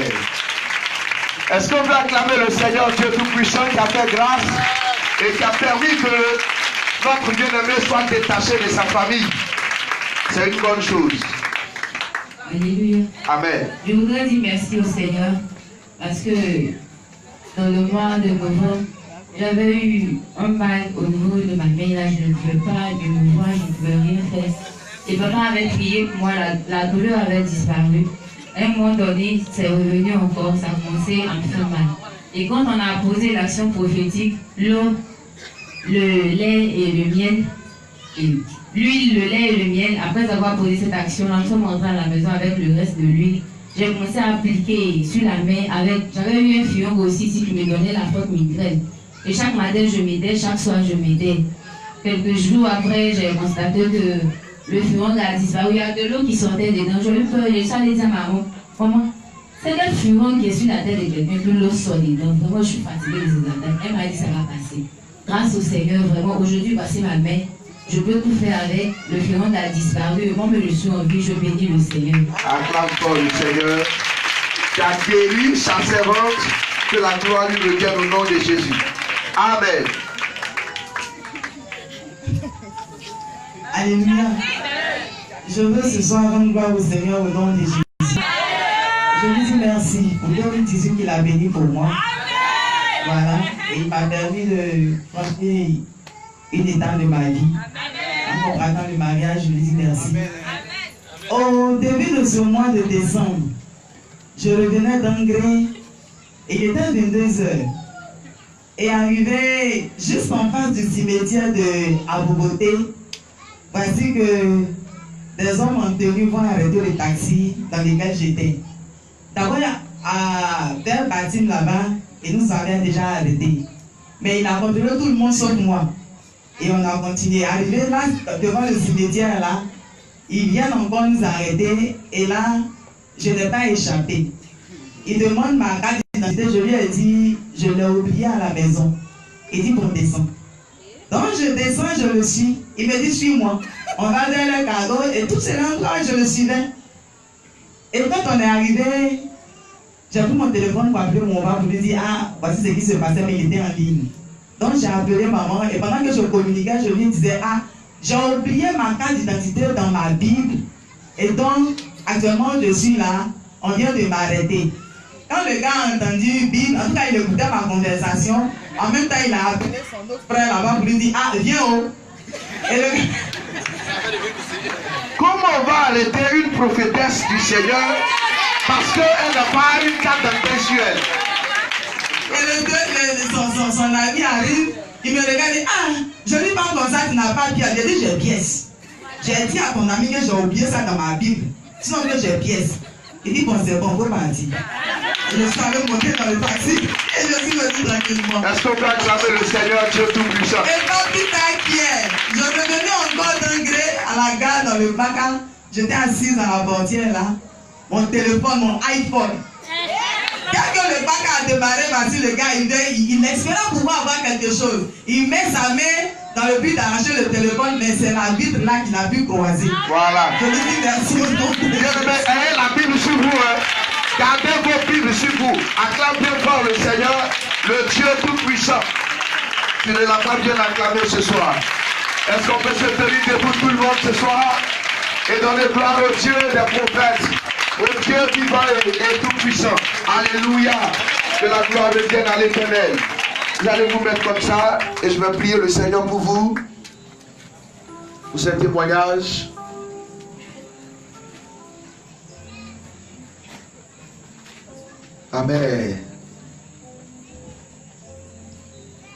Est-ce qu'on peut acclamer le Seigneur Dieu Tout-Puissant qui a fait grâce et qui a permis que notre bien-aimé soit détaché de sa famille? C'est une bonne chose. Alléluia. Amen. Je voudrais dire merci au Seigneur parce que dans le mois de novembre, j'avais eu un mal au niveau de ma main, là, je ne pouvais pas me mouvoir, je ne pouvais rien faire. Et papa avait prié pour moi, la douleur avait disparu. À un moment donné, c'est revenu encore, ça a commencé à me faire mal. Et quand on a posé l'action prophétique, l'eau, le lait et le miel, l'huile, le lait et le miel, après avoir posé cette action, nous sommes rentrés à la maison avec le reste de l'huile. J'ai commencé à appliquer sur la main avec, j'avais eu un fion aussi ici qui me donnait la forte migraine. Et chaque matin, je m'aidais, chaque soir, je m'aidais. Quelques jours après, j'ai constaté que le furon a disparu. Il y a de l'eau qui sortait dedans. Je lui ai dit à maman, maman, c'est le furon qui est sur la tête de quelqu'un, que l'eau sort dedans. Vraiment, je suis fatiguée de ces attaques. Elle m'a dit ça va passer. Grâce au Seigneur, vraiment, aujourd'hui, passer ma main, je peux tout faire avec. Le furon a disparu. Moi, je suis en vie, je bénis le Seigneur. Acclame pour le Seigneur qui a guéri sa servante, que la gloire lui revienne au nom de Jésus. Amen. Alléluia. Je veux ce soir rendre gloire au Seigneur au nom de Jésus. Je lui dis merci pour le tissu qu'il a béni pour moi. Voilà. Et il m'a permis de franchir une étape de ma vie. En contractant le mariage, je lui dis merci. Au début de ce mois de décembre, je revenais d'Angré et il était 22 heures. Et arrivé juste en face du cimetière de Aboboté, voici que des hommes en tenue vont arrêter le taxi dans lequel j'étais. D'abord, vers Batim là-bas, ils nous avaient déjà arrêtés. Mais il a contrôlé tout le monde sauf moi. Et on a continué. Arrivé là, devant le cimetière là, ils viennent encore nous arrêter. Et là, je n'ai pas échappé. Il demande ma carte d'identité. Je lui ai dit, je l'ai oublié à la maison. Il dit, bon, descend. Donc je descends, je le suis. Il me dit, suis-moi. On va vers le cargo et tout ce là, je le suivais. Et quand on est arrivé, j'ai pris mon téléphone pour appeler mon papa pour lui dire, ah, voici ce qui se passait, mais il était en ligne. Donc j'ai appelé maman et pendant que je communiquais, je lui disais, ah, j'ai oublié ma carte d'identité dans ma Bible. Et donc, actuellement, je suis là, on vient de m'arrêter. Quand le gars a entendu Bible, en tout cas, il écoutait ma conversation. En même temps, il a appelé son autre frère là-bas pour lui dire, ah, viens oh. Et le gars... Comment on va arrêter une prophétesse du Seigneur parce qu'elle n'a pas une carte d'identité sur elle? Et son ami arrive, il me regarde et dit, ah, je lui parle comme ça, tu n'as pas pièce. J'ai dit, j'ai pièce. J'ai dit à ton ami que j'ai oublié ça dans ma Bible. Sinon, j'ai pièce. Il dit, bon, c'est bon, vous partir. Je suis allé monter dans le taxi et je suis venu tranquillement. Est-ce qu'on peut acclamer le Seigneur Dieu Tout-Puissant? Et quand tout t'inquiète, je revenais encore d'un gré à la gare dans le Baca. J'étais assise à la portière là. Mon téléphone, mon iPhone. Quand le Baca a démarré, voici le gars, il espérait pouvoir avoir quelque chose. Il met sa main dans le but d'arracher le téléphone, mais c'est la vitre là qu'il a pu croiser. Voilà. Je lui dis merci au nom de Dieu. Ayez la Bible sur vous. Hein. Gardez vos Bibles sur vous. Acclamez bien fort le Seigneur, le Dieu Tout-Puissant. Tu ne l'as pas bien acclamé ce soir. Est-ce qu'on peut se tenir debout tout le monde ce soir et donner gloire au Dieu des prophètes, au Dieu vivant et tout-puissant. Alléluia. Que la gloire revienne à l'Éternel. Vous allez vous mettre comme ça et je vais prier le Seigneur pour vous, pour ce témoignage. Amen.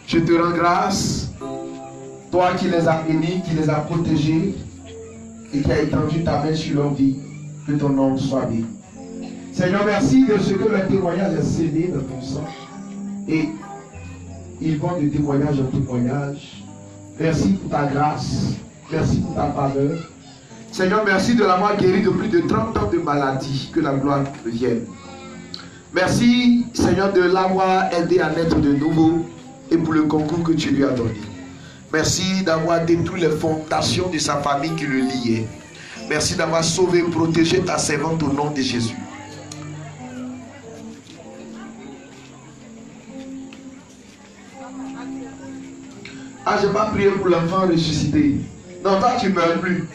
Je te rends grâce, toi qui les as bénis, qui les as protégés et qui as étendu ta main sur leur vie. Que ton nom soit béni. Seigneur, merci de ce que le témoignage est scellé de ton sang. Et ils vont de témoignage en témoignage. Merci pour ta grâce. Merci pour ta faveur. Seigneur, merci de l'avoir guéri de plus de 30 ans de maladie. Que la gloire revienne. Merci, Seigneur, de l'avoir aidé à naître de nouveau et pour le concours que tu lui as donné. Merci d'avoir détruit les fondations de sa famille qui le liaient. Merci d'avoir sauvé et protégé ta servante au nom de Jésus. Ah, je n'ai pas prié pour l'enfant ressuscité. Non, toi, tu ne meurs plus.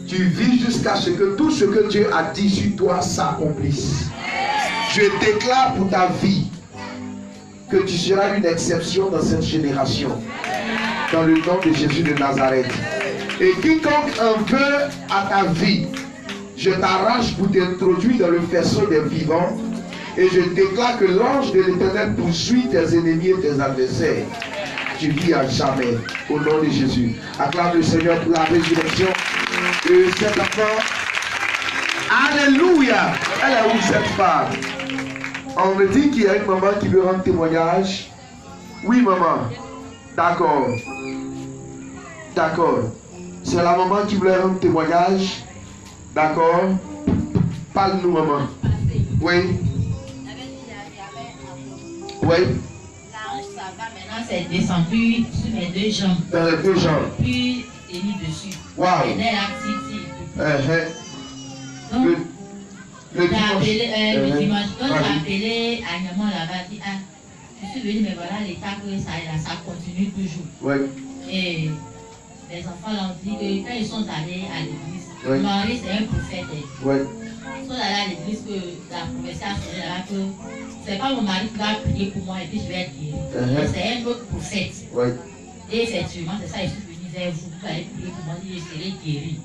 Tu vis jusqu'à ce que tout ce que Dieu a dit sur toi s'accomplisse. Je déclare pour ta vie que tu seras une exception dans cette génération. Dans le nom de Jésus de Nazareth. Et quiconque en veut à ta vie, je t'arrache pour t'introduire dans le faisceau des vivants. Et je déclare que l'ange de l'Éternel poursuit tes ennemis et tes adversaires. Tu vis à jamais. Au nom de Jésus. Acclame le Seigneur pour la résurrection de cet enfant. Alléluia. Elle est où cette femme? On me dit qu'il y a une maman qui veut rendre témoignage. Oui, maman. D'accord. D'accord. C'est la maman qui voulait rendre témoignage. D'accord. Parle-nous, maman. Oui. Oui. La hanche, ça va. Maintenant, c'est descendu sur mes deux jambes. Dans les deux jambes. Puis, c'est mis dessus. Waouh. Et là, donc, le dimanche. Quand j'ai appelé Agnement là-bas, dit, ah, je suis venu, mais voilà, l'état que ça continue toujours. Oui. Et les enfants l'ont dit que quand ils sont allés à l'église, Oui. le mari c'est un prophète. Oui. Ils sont allés à l'église que la prophétie a fait là que c'est pas mon mari qui va prier pour moi et puis je vais être guéri. Mais c'est un autre prophète. Oui. Et effectivement, c'est ça, je suis venu vers vous, vous allez prier pour moi et je serai guéri.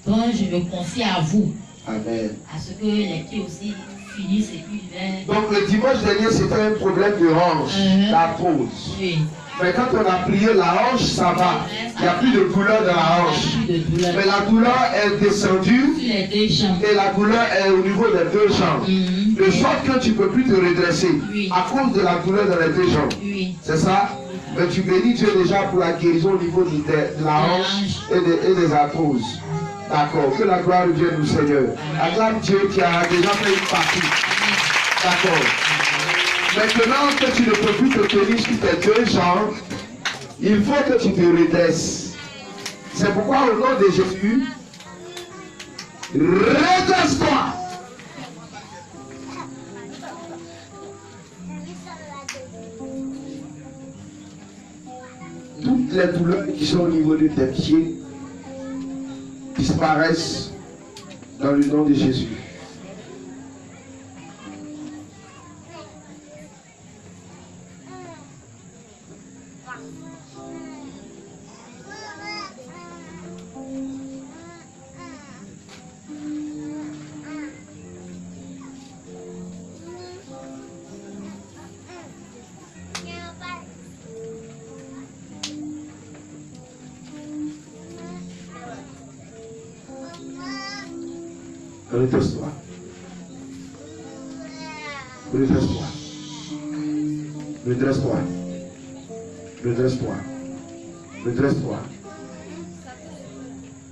Donc je me confie à vous. Amen. À ce que les pieds aussi finissent et puis donc le dimanche dernier, c'était un problème de hanche, l'arthrose. Oui. Mais quand on a prié la hanche, ça va. Il n'y a plus de douleur dans la hanche. Mais la douleur est descendue et la douleur est au niveau des deux jambes. De sorte que tu ne peux plus te redresser à cause de la douleur dans les deux jambes. C'est ça? Mais tu bénis Dieu déjà pour la guérison au niveau de la hanche et des arthroses. D'accord. Que la gloire vienne au Seigneur. Acclame Dieu qui a déjà fait une partie. D'accord. Maintenant que tu ne peux plus te tenir sur tes deux jambes, il faut que tu te redresses. C'est pourquoi au nom de Jésus, redresse-toi. Toutes les douleurs qui sont au niveau de tes pieds disparaissent dans le nom de Jésus. Redresse-toi. Redresse-toi. Redresse-toi. Redresse-toi. Redresse-toi.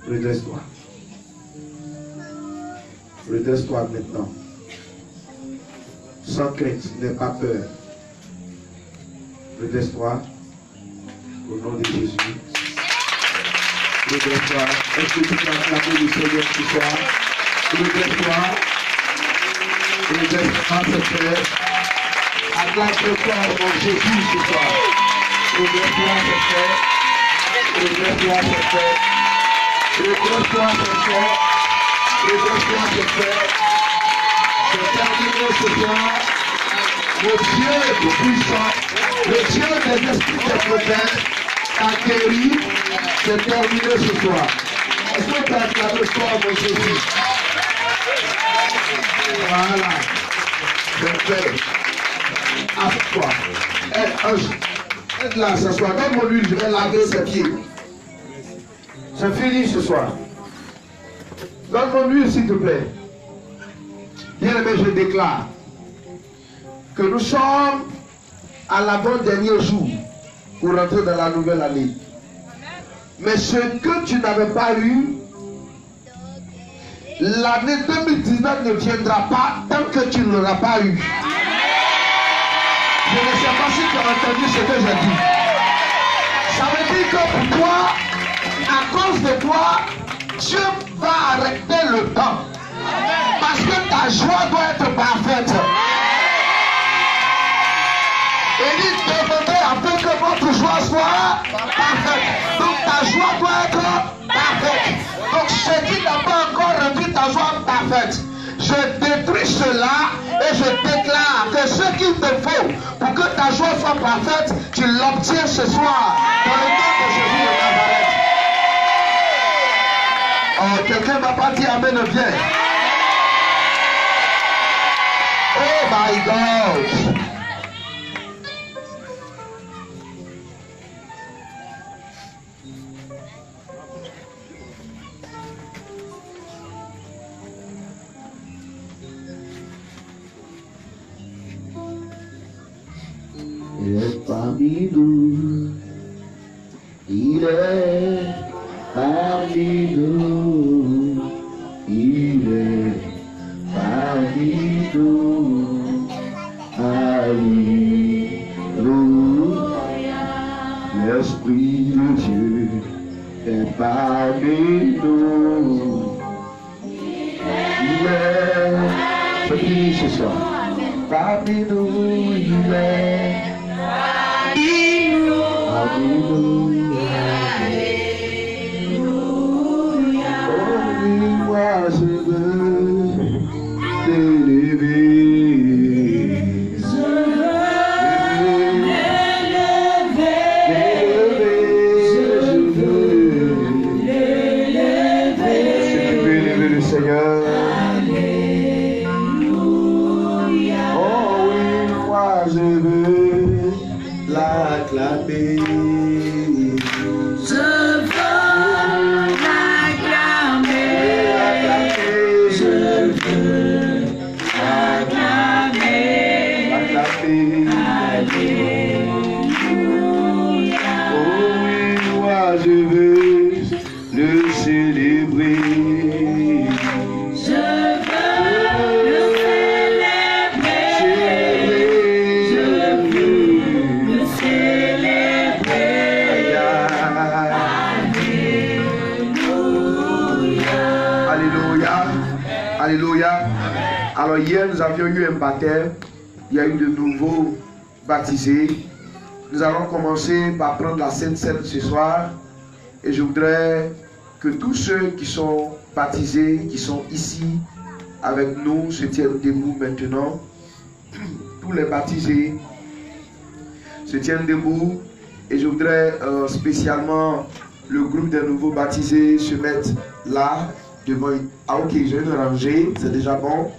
Redresse-toi. Redresse-toi maintenant. Sans crainte, n'aie pas peur. Redresse-toi. Au nom de Jésus. Redresse-toi. Est-ce que tu peux acclamer le Seigneur ce soir? Redresse-toi. Redresse-toi, c'est fait. Acclame-toi, mon Jésus, ce soir. Redresse-toi, c'est fait. Redresse-toi, c'est fait. Redresse-toi, c'est fait. Redresse-toi, c'est fait. C'est terminé ce soir. Le Dieu est tout puissant. Le Dieu des esprits des prophètes t'a guéri. C'est terminé ce soir. Est-ce que tu as acclamé toi, mon Jésus? Voilà. C'est fait. Assieds-toi. Aide-la ce soir. Donne-moi l'huile, je vais laver ses pieds. C'est fini ce soir. Donne-moi l'huile, s'il te plaît. Bien-aimé, je déclare que nous sommes à l'avant-dernier jour pour rentrer dans la nouvelle année. Mais ce que tu n'avais pas eu, l'année 2019 ne viendra pas tant que tu ne l'auras pas eu. Je ne sais pas si tu as entendu ce que j'ai dit. Ça veut dire que pour toi, à cause de toi, Dieu va arrêter le temps. Parce que ta joie doit être parfaite. Et il demandait afin que votre joie soit parfaite. Donc ta joie doit être parfaite. Donc ce qui n'a pas encore rendu ta joie parfaite, je détruis cela et je déclare que ce qu'il te faut pour que ta joie soit parfaite, tu l'obtiens ce soir dans le nom de Jésus de Nazareth. Oh, quelqu'un m'a pas dit amen bien. Oh my God. parmi nous. Il est parmi nous. Il est parmi nous. Alléluia. L'Esprit de Dieu est parmi nous. Il est parmi ce soir. Parmi nous, il est parmi nous. Alléluia. Oh oui, moi je veux t'élever. Alléluia. Alors hier nous avions eu un baptême. Il y a eu de nouveaux baptisés. Nous allons commencer par prendre la Sainte Seine ce soir. Et je voudrais que tous ceux qui sont baptisés, qui sont ici avec nous, se tiennent debout maintenant. Tous les baptisés se tiennent debout. Et je voudrais spécialement le groupe des nouveaux baptisés se mettre là. Devant. Ah ok, j'ai une rangée, c'est déjà bon.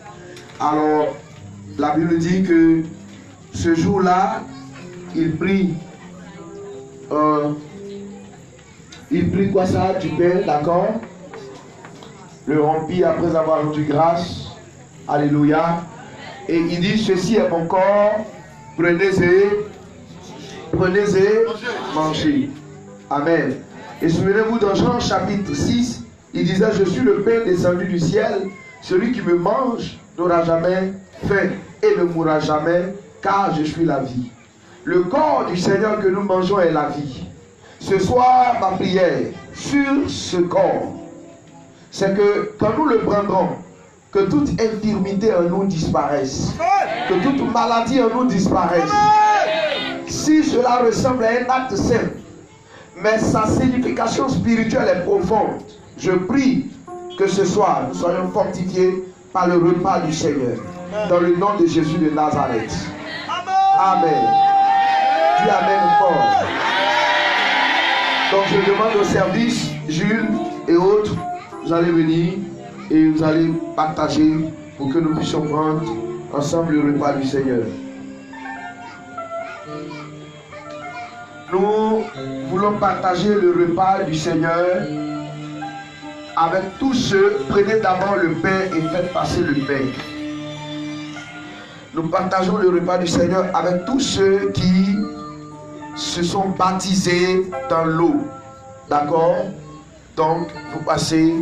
Alors, la Bible dit que ce jour-là, il prit quoi ça? Du pain, d'accord? Le rompit après avoir rendu grâce. Alléluia. Et il dit, ceci est mon corps, prenez-et, mangez. Amen. Et souvenez-vous dans Jean chapitre 6, il disait, je suis le pain descendu du ciel, celui qui me mange n'aura jamais faim et ne mourra jamais, car je suis la vie. Le corps du Seigneur que nous mangeons est la vie. Ce soir, ma prière sur ce corps, c'est que quand nous le prendrons, que toute infirmité en nous disparaisse, que toute maladie en nous disparaisse. Si cela ressemble à un acte simple, mais sa signification spirituelle est profonde, je prie que ce soir, nous soyons fortifiés par le repas du Seigneur. Dans le nom de Jésus de Nazareth. Amen. Dis Amen fort. Donc je demande au service, Jules et autres, vous allez venir et vous allez partager pour que nous puissions prendre ensemble le repas du Seigneur. Nous voulons partager le repas du Seigneur avec tous ceux. Prenez d'abord le pain et faites passer le pain. Nous partageons le repas du Seigneur avec tous ceux qui se sont baptisés dans l'eau. D'accord? Donc, vous passez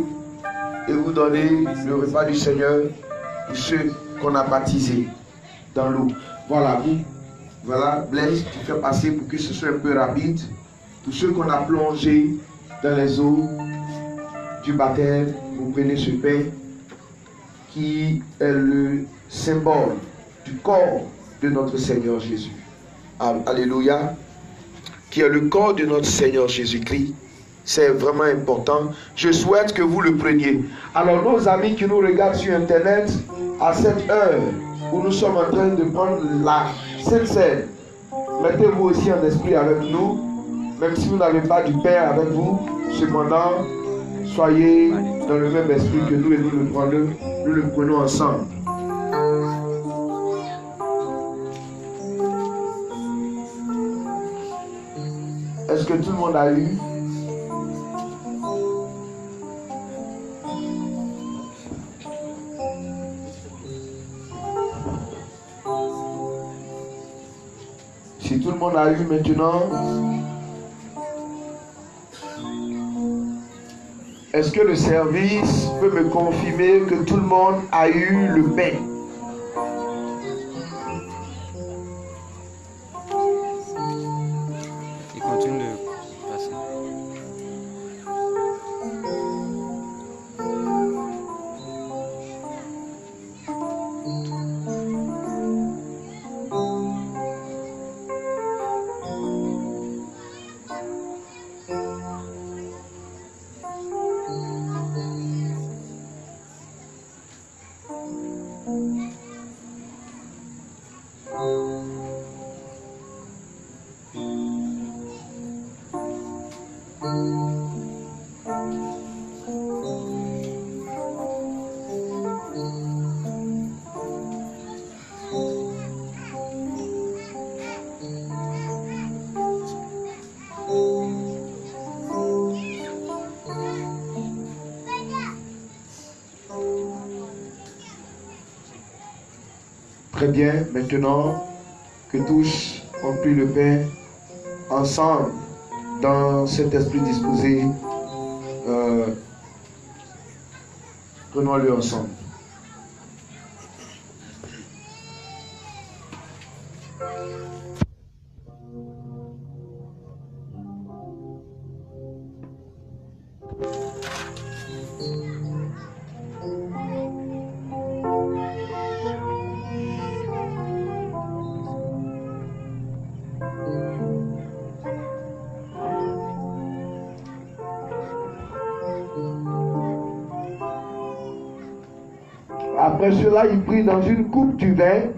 et vous donnez le repas du Seigneur pour ceux qu'on a baptisés dans l'eau. Voilà, vous. Voilà, Blaise, tu fais passer pour que ce soit un peu rapide. Tous ceux qu'on a plongés dans les eaux du baptême, vous prenez ce pain qui est le symbole du corps de notre Seigneur Jésus. Alléluia. Qui est le corps de notre Seigneur Jésus-Christ. C'est vraiment important. Je souhaite que vous le preniez. Alors nos amis qui nous regardent sur Internet, à cette heure où nous sommes en train de prendre la Sainte Seine, mettez-vous aussi en esprit avec nous, même si vous n'avez pas du pain avec vous. Cependant, soyez dans le même esprit que nous et nous le prenons ensemble. Est-ce que tout le monde a eu? Si tout le monde monde a eu maintenant? Est-ce que le service peut me confirmer que tout le monde a eu le pain? Il continue de passer. Très bien, maintenant que tous ont pris le pain ensemble dans cet esprit disposé, prenons-le ensemble. Après cela, il prit dans une coupe du vin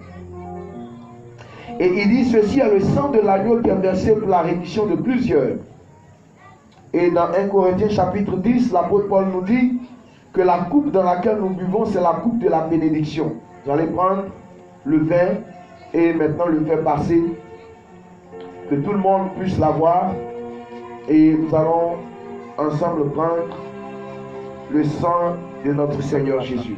et il dit: ceci est le sang de l'agneau qui est versé pour la rémission de plusieurs. Et dans 1 Corinthiens chapitre 10, l'apôtre Paul nous dit que la coupe dans laquelle nous buvons, c'est la coupe de la bénédiction. Vous allez prendre le vin et maintenant le faire passer, que tout le monde puisse l'avoir, et nous allons ensemble prendre le sang de notre Seigneur Jésus.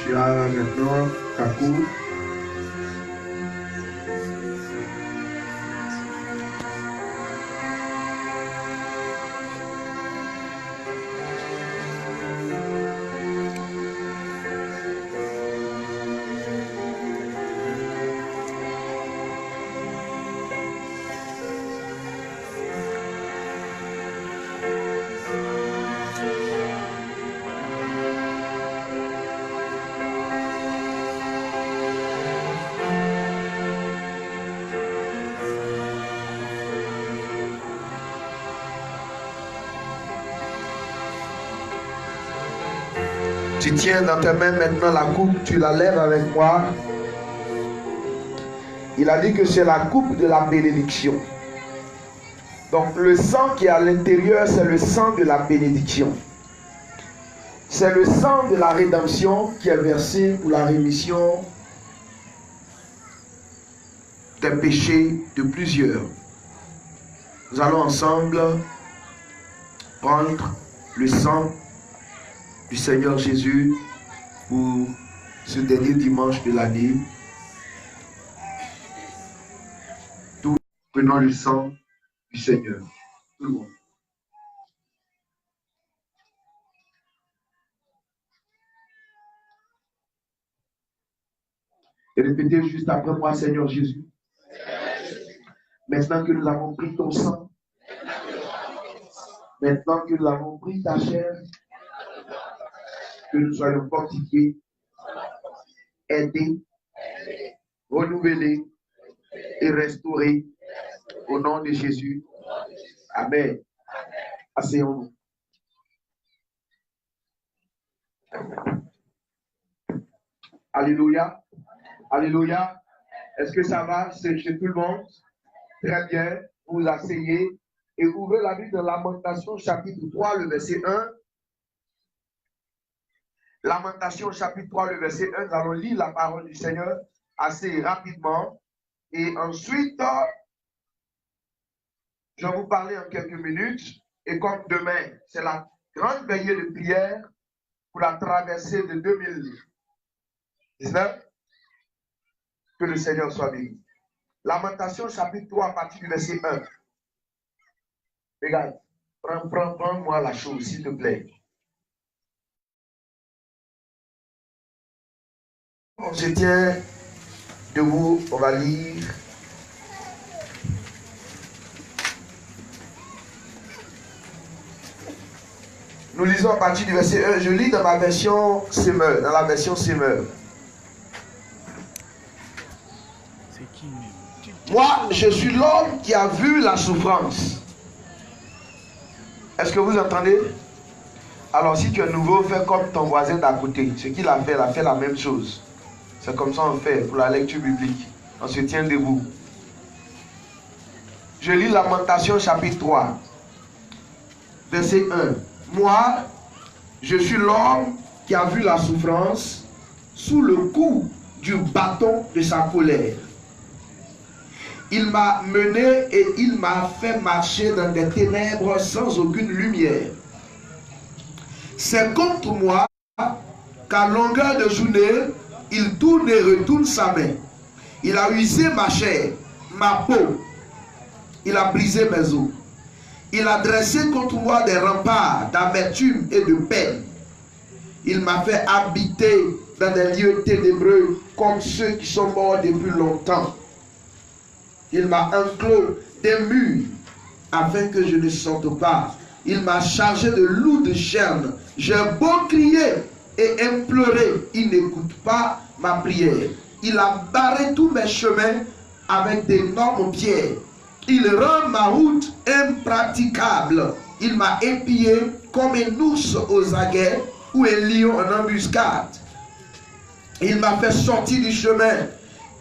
Tu as maintenant ta coupe. Tu tiens dans tes mains maintenant la coupe, tu la lèves avec moi. Il a dit que c'est la coupe de la bénédiction. Donc le sang qui est à l'intérieur, c'est le sang de la bénédiction. C'est le sang de la rédemption qui est versé pour la rémission des péchés de plusieurs. Nous allons ensemble prendre le sang du Seigneur Jésus pour ce dernier dimanche de l'année. Tous prenons le sang du Seigneur. Tout le monde. Et répétez juste après moi, Seigneur Jésus. Maintenant que nous avons pris ton sang, maintenant que nous avons pris ta chair, que nous soyons fortifiés, aidés, renouvelés et restaurés au nom de Jésus. Amen. Asseyons-nous. Alléluia. Alléluia. Est-ce que ça va chez tout le monde? Très bien. Vous vous asseyez et ouvrez la Bible de Lamentation chapitre 3, le verset 1. Lamentation chapitre 3, le verset 1. Nous allons lire la parole du Seigneur assez rapidement. Et ensuite, je vais vous parler en quelques minutes. Et comme demain, c'est la grande veillée de prière pour la traversée de 2019, que le Seigneur soit béni. Lamentation chapitre 3 à partir du verset 1. Regarde, prends-moi la chose, s'il te plaît. On se tient debout, on va lire. Nous lisons à partir du verset 1. Je lis dans ma version Semeur, dans la version Semeur. Moi, je suis l'homme qui a vu la souffrance. Est-ce que vous entendez? Alors, si tu es nouveau, fais comme ton voisin d'à côté. Ce qu'il a fait la même chose. C'est comme ça qu'on fait pour la lecture biblique. On se tient debout. Je lis Lamentation chapitre 3, verset 1. Moi, je suis l'homme qui a vu la souffrance sous le coup du bâton de sa colère. Il m'a mené et il m'a fait marcher dans des ténèbres sans aucune lumière. C'est contre moi qu'à longueur de journée, il tourne et retourne sa main. Il a usé ma chair, ma peau. Il a brisé mes os. Il a dressé contre moi des remparts d'amertume et de peine. Il m'a fait habiter dans des lieux ténébreux comme ceux qui sont morts depuis longtemps. Il m'a enclos des murs afin que je ne sorte pas. Il m'a chargé de lourdes chaînes. J'ai beau crier et implorer, il n'écoute pas ma prière. Il a barré tous mes chemins avec d'énormes pierres. Il rend ma route impraticable. Il m'a épié comme un ours aux aguets ou un lion en embuscade. Il m'a fait sortir du chemin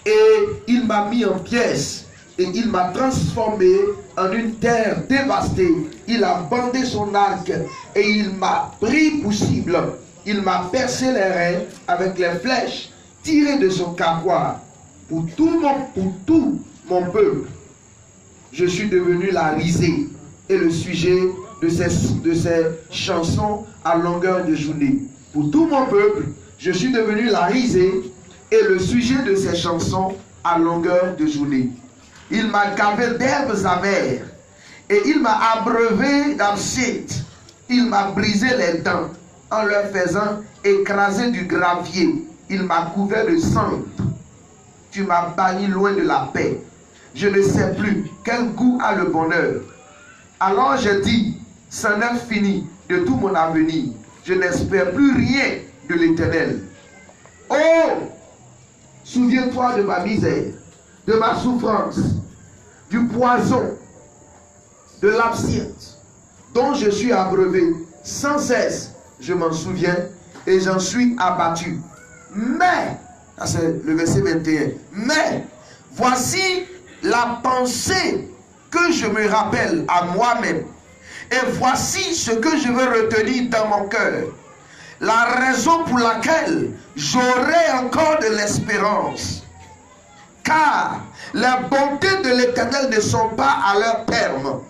et il m'a mis en pièces. Et il m'a transformé en une terre dévastée. Il a bandé son arc et il m'a pris pour cible. Il m'a percé les reins avec les flèches tirées de son carquois. Pour tout mon peuple, je suis devenu la risée et le sujet de ces chansons à longueur de journée. Pour tout mon peuple, je suis devenu la risée et le sujet de ces chansons à longueur de journée. Il m'a gavé d'herbes amères et il m'a abreuvé d'absinthe. Il m'a brisé les dents en leur faisant écraser du gravier. Il m'a couvert de cendre. Tu m'as banni loin de la paix. Je ne sais plus quel goût a le bonheur. Alors j'ai dit, c'en est fini de tout mon avenir. Je n'espère plus rien de l'Éternel. Oh, souviens-toi de ma misère, de ma souffrance, du poison, de l'absinthe dont je suis abreuvé. Sans cesse, je m'en souviens et j'en suis abattu. Mais, c'est le verset 21, mais voici la pensée que je me rappelle à moi-même. Et voici ce que je veux retenir dans mon cœur. la raison pour laquelle j'aurai encore de l'espérance. Car les bontés de l'Éternel ne sont pas à leur terme.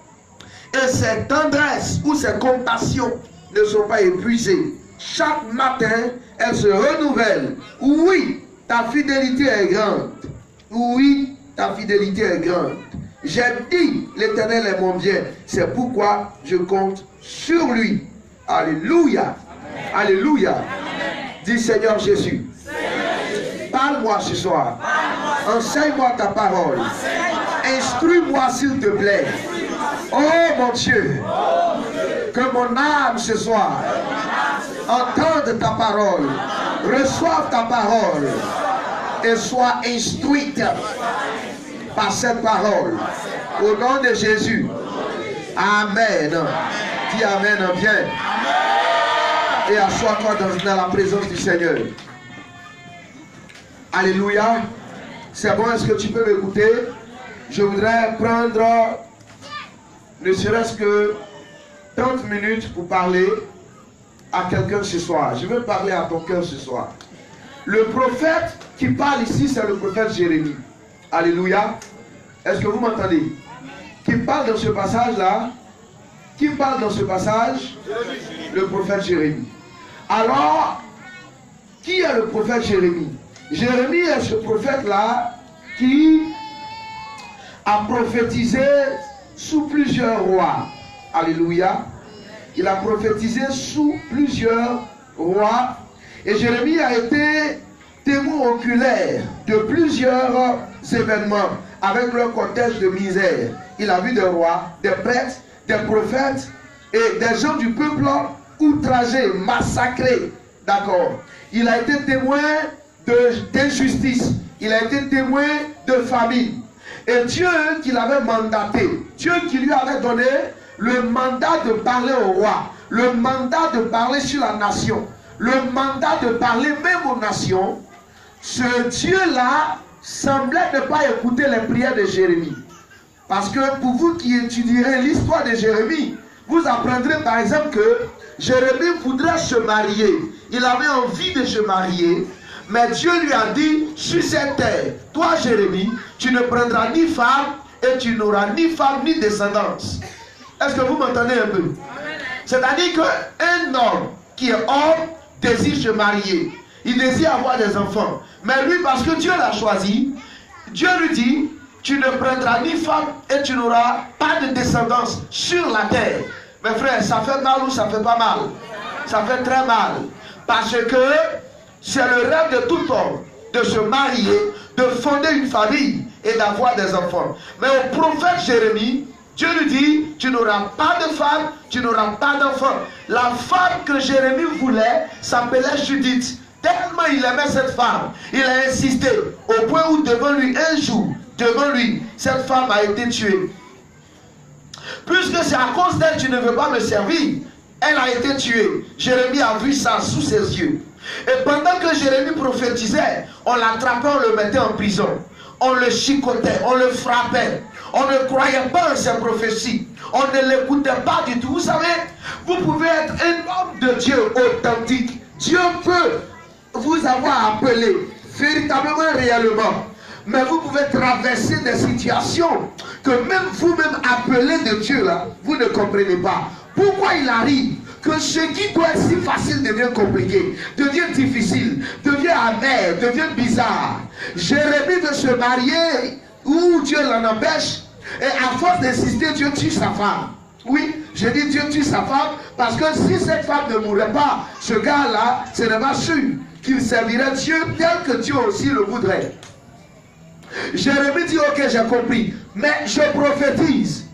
Et ses tendresses ou ses compassions ne sont pas épuisées. Chaque matin, elles se renouvellent. Oui, ta fidélité est grande. Oui, ta fidélité est grande. J'ai dit, l'Éternel est mon bien. C'est pourquoi je compte sur lui. Alléluia. Amen. Alléluia. Amen. Dis Seigneur Jésus. Parle-moi ce soir. Enseigne-moi ta parole. Instruis-moi s'il te plaît. Oh mon Dieu. Que mon âme ce soir entende ta parole. Reçoive ta parole. Et soit instruite par cette parole. Au nom de Jésus. Amen. Dis Amen bien. Et assois-toi dans la présence du Seigneur. Alléluia. C'est bon, est-ce que tu peux m'écouter? Je voudrais prendre ne serait-ce que 30 minutes pour parler à quelqu'un ce soir. Je veux parler à ton cœur ce soir. Le prophète qui parle ici, c'est le prophète Jérémie. Alléluia. Est-ce que vous m'entendez? Qui parle dans ce passage-là? Qui parle dans ce passage? Le prophète Jérémie. Alors, qui est le prophète Jérémie? Jérémie est ce prophète-là qui a prophétisé sous plusieurs rois. Alléluia. Il a prophétisé sous plusieurs rois. Et Jérémie a été témoin oculaire de plusieurs événements avec leur cortège de misère. Il a vu des rois, des prêtres, des prophètes et des gens du peuple outragés, massacrés. D'accord. Il a été témoin d'injustice. Il a été témoin de famine. Et Dieu qui l'avait mandaté, Dieu qui lui avait donné le mandat de parler au roi, le mandat de parler sur la nation, le mandat de parler même aux nations, ce Dieu-là semblait ne pas écouter les prières de Jérémie. Parce que pour vous qui étudierez l'histoire de Jérémie, vous apprendrez par exemple que Jérémie voudrait se marier. Il avait envie de se marier. Mais Dieu lui a dit, sur cette terre, toi Jérémie, tu ne prendras ni femme et tu n'auras ni femme ni descendance. Est-ce que vous m'entendez un peu? C'est-à-dire qu'un homme qui est homme désire se marier. Il désire avoir des enfants. Mais lui, parce que Dieu l'a choisi, Dieu lui dit, tu ne prendras ni femme et tu n'auras pas de descendance sur la terre. Mes frères, ça fait mal ou ça fait pas mal? Ça fait très mal. Parce que c'est le rêve de tout homme de se marier, de fonder une famille et d'avoir des enfants. Mais au prophète Jérémie, Dieu lui dit, tu n'auras pas de femme, tu n'auras pas d'enfant. La femme que Jérémie voulait s'appelait Judith. Tellement il aimait cette femme, il a insisté au point où devant lui, un jour, devant lui, cette femme a été tuée. Puisque c'est à cause d'elle tu ne veux pas me servir, elle a été tuée. Jérémie a vu ça sous ses yeux. Et pendant que Jérémie prophétisait, on l'attrapait, on le mettait en prison. On le chicotait, on le frappait. On ne croyait pas en ses prophéties. On ne l'écoutait pas du tout. Vous savez, vous pouvez être un homme de Dieu authentique. Dieu peut vous avoir appelé véritablement, réellement. Mais vous pouvez traverser des situations que même vous-même appelés de Dieu, là, vous ne comprenez pas. Pourquoi il arrive que ce qui doit être si facile devient compliqué, devient difficile, devient amer, devient bizarre. Jérémie veut se marier, où Dieu l'en empêche, et à force d'insister, Dieu tue sa femme. Oui, j'ai dit Dieu tue sa femme, parce que si cette femme ne mourrait pas, ce gars-là, ce n'est pas sûr qu'il servirait Dieu tel que Dieu aussi le voudrait. Jérémie dit, ok, j'ai compris, mais je prophétise,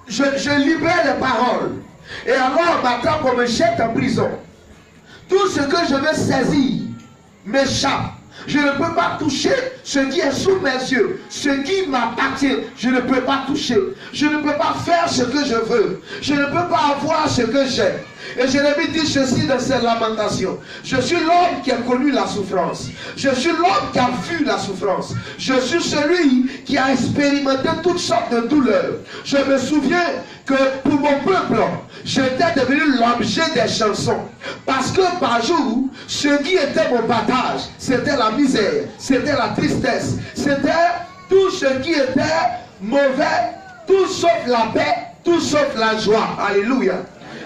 je libère les paroles. Et alors, maintenant qu'on me jette en prison, tout ce que je veux saisir m'échappe. Je ne peux pas toucher ce qui est sous mes yeux, ce qui m'appartient. Je ne peux pas toucher. Je ne peux pas faire ce que je veux. Je ne peux pas avoir ce que j'ai. Et Jérémie dit ceci dans ses lamentations. Je suis l'homme qui a connu la souffrance. Je suis l'homme qui a vu la souffrance. Je suis celui qui a expérimenté toutes sortes de douleurs. Je me souviens que pour mon peuple, j'étais devenu l'objet des chansons. Parce que par jour, ce qui était mon partage, c'était la misère, c'était la tristesse, c'était tout ce qui était mauvais, tout sauf la paix, tout sauf la joie. Alléluia.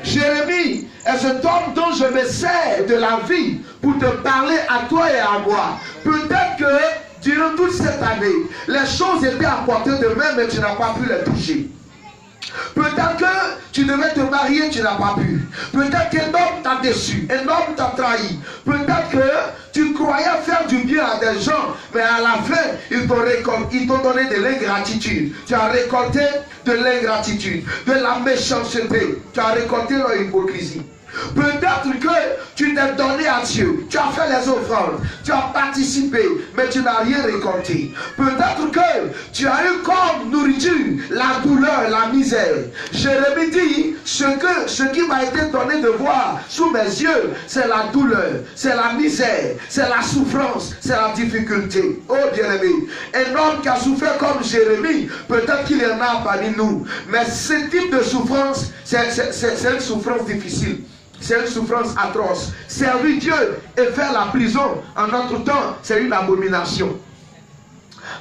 Jérémie est cet homme dont je me sers de la vie pour te parler à toi et à moi. Peut-être que durant toute cette année, les choses étaient à portée de main, mais tu n'as pas pu les toucher. Peut-être que tu devais te marier, tu n'as pas pu. Peut-être qu'un homme t'a déçu, un homme t'a trahi. Peut-être que tu croyais faire du bien à des gens, mais à la fin, ils t'ont donné de l'ingratitude. Tu as récolté de l'ingratitude, de la méchanceté. Tu as récolté leur hypocrisie. Peut-être que tu t'es donné à Dieu, tu as fait les offrandes, tu as participé, mais tu n'as rien récolté. Peut-être que tu as eu comme nourriture la douleur, la misère. Jérémie dit, ce qui m'a été donné de voir sous mes yeux, c'est la douleur, c'est la misère, c'est la souffrance, c'est la difficulté. Oh bien-aimé, un homme qui a souffert comme Jérémie, peut-être qu'il y en a parmi nous, mais ce type de souffrance, c'est une souffrance difficile. C'est une souffrance atroce. Servir Dieu et faire la prison en notre temps, c'est une abomination.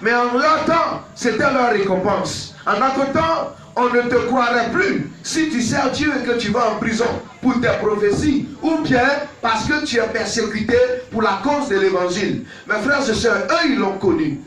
Mais en leur temps, c'était leur récompense. En notre temps, on ne te croirait plus si tu sers Dieu et que tu vas en prison pour tes prophéties, ou bien parce que tu es persécuté pour la cause de l'évangile. Mes frères et sœurs, eux, ils l'ont connu.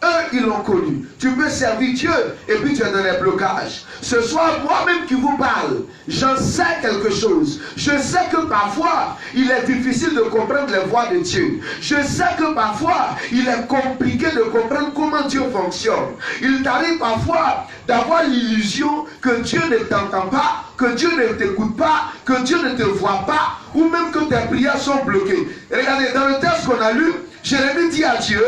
Eux, ils l'ont connu. Tu peux servir Dieu et puis tu es dans les blocages. Ce soir, moi-même qui vous parle, j'en sais quelque chose. Je sais que parfois, il est difficile de comprendre les voies de Dieu. Je sais que parfois, il est compliqué de comprendre comment Dieu fonctionne. Il t'arrive parfois d'avoir l'illusion que Dieu ne t'entend pas, que Dieu ne t'écoute pas, que Dieu ne te voit pas, ou même que tes prières sont bloquées. Regardez, dans le texte qu'on a lu, Jérémie dit à Dieu,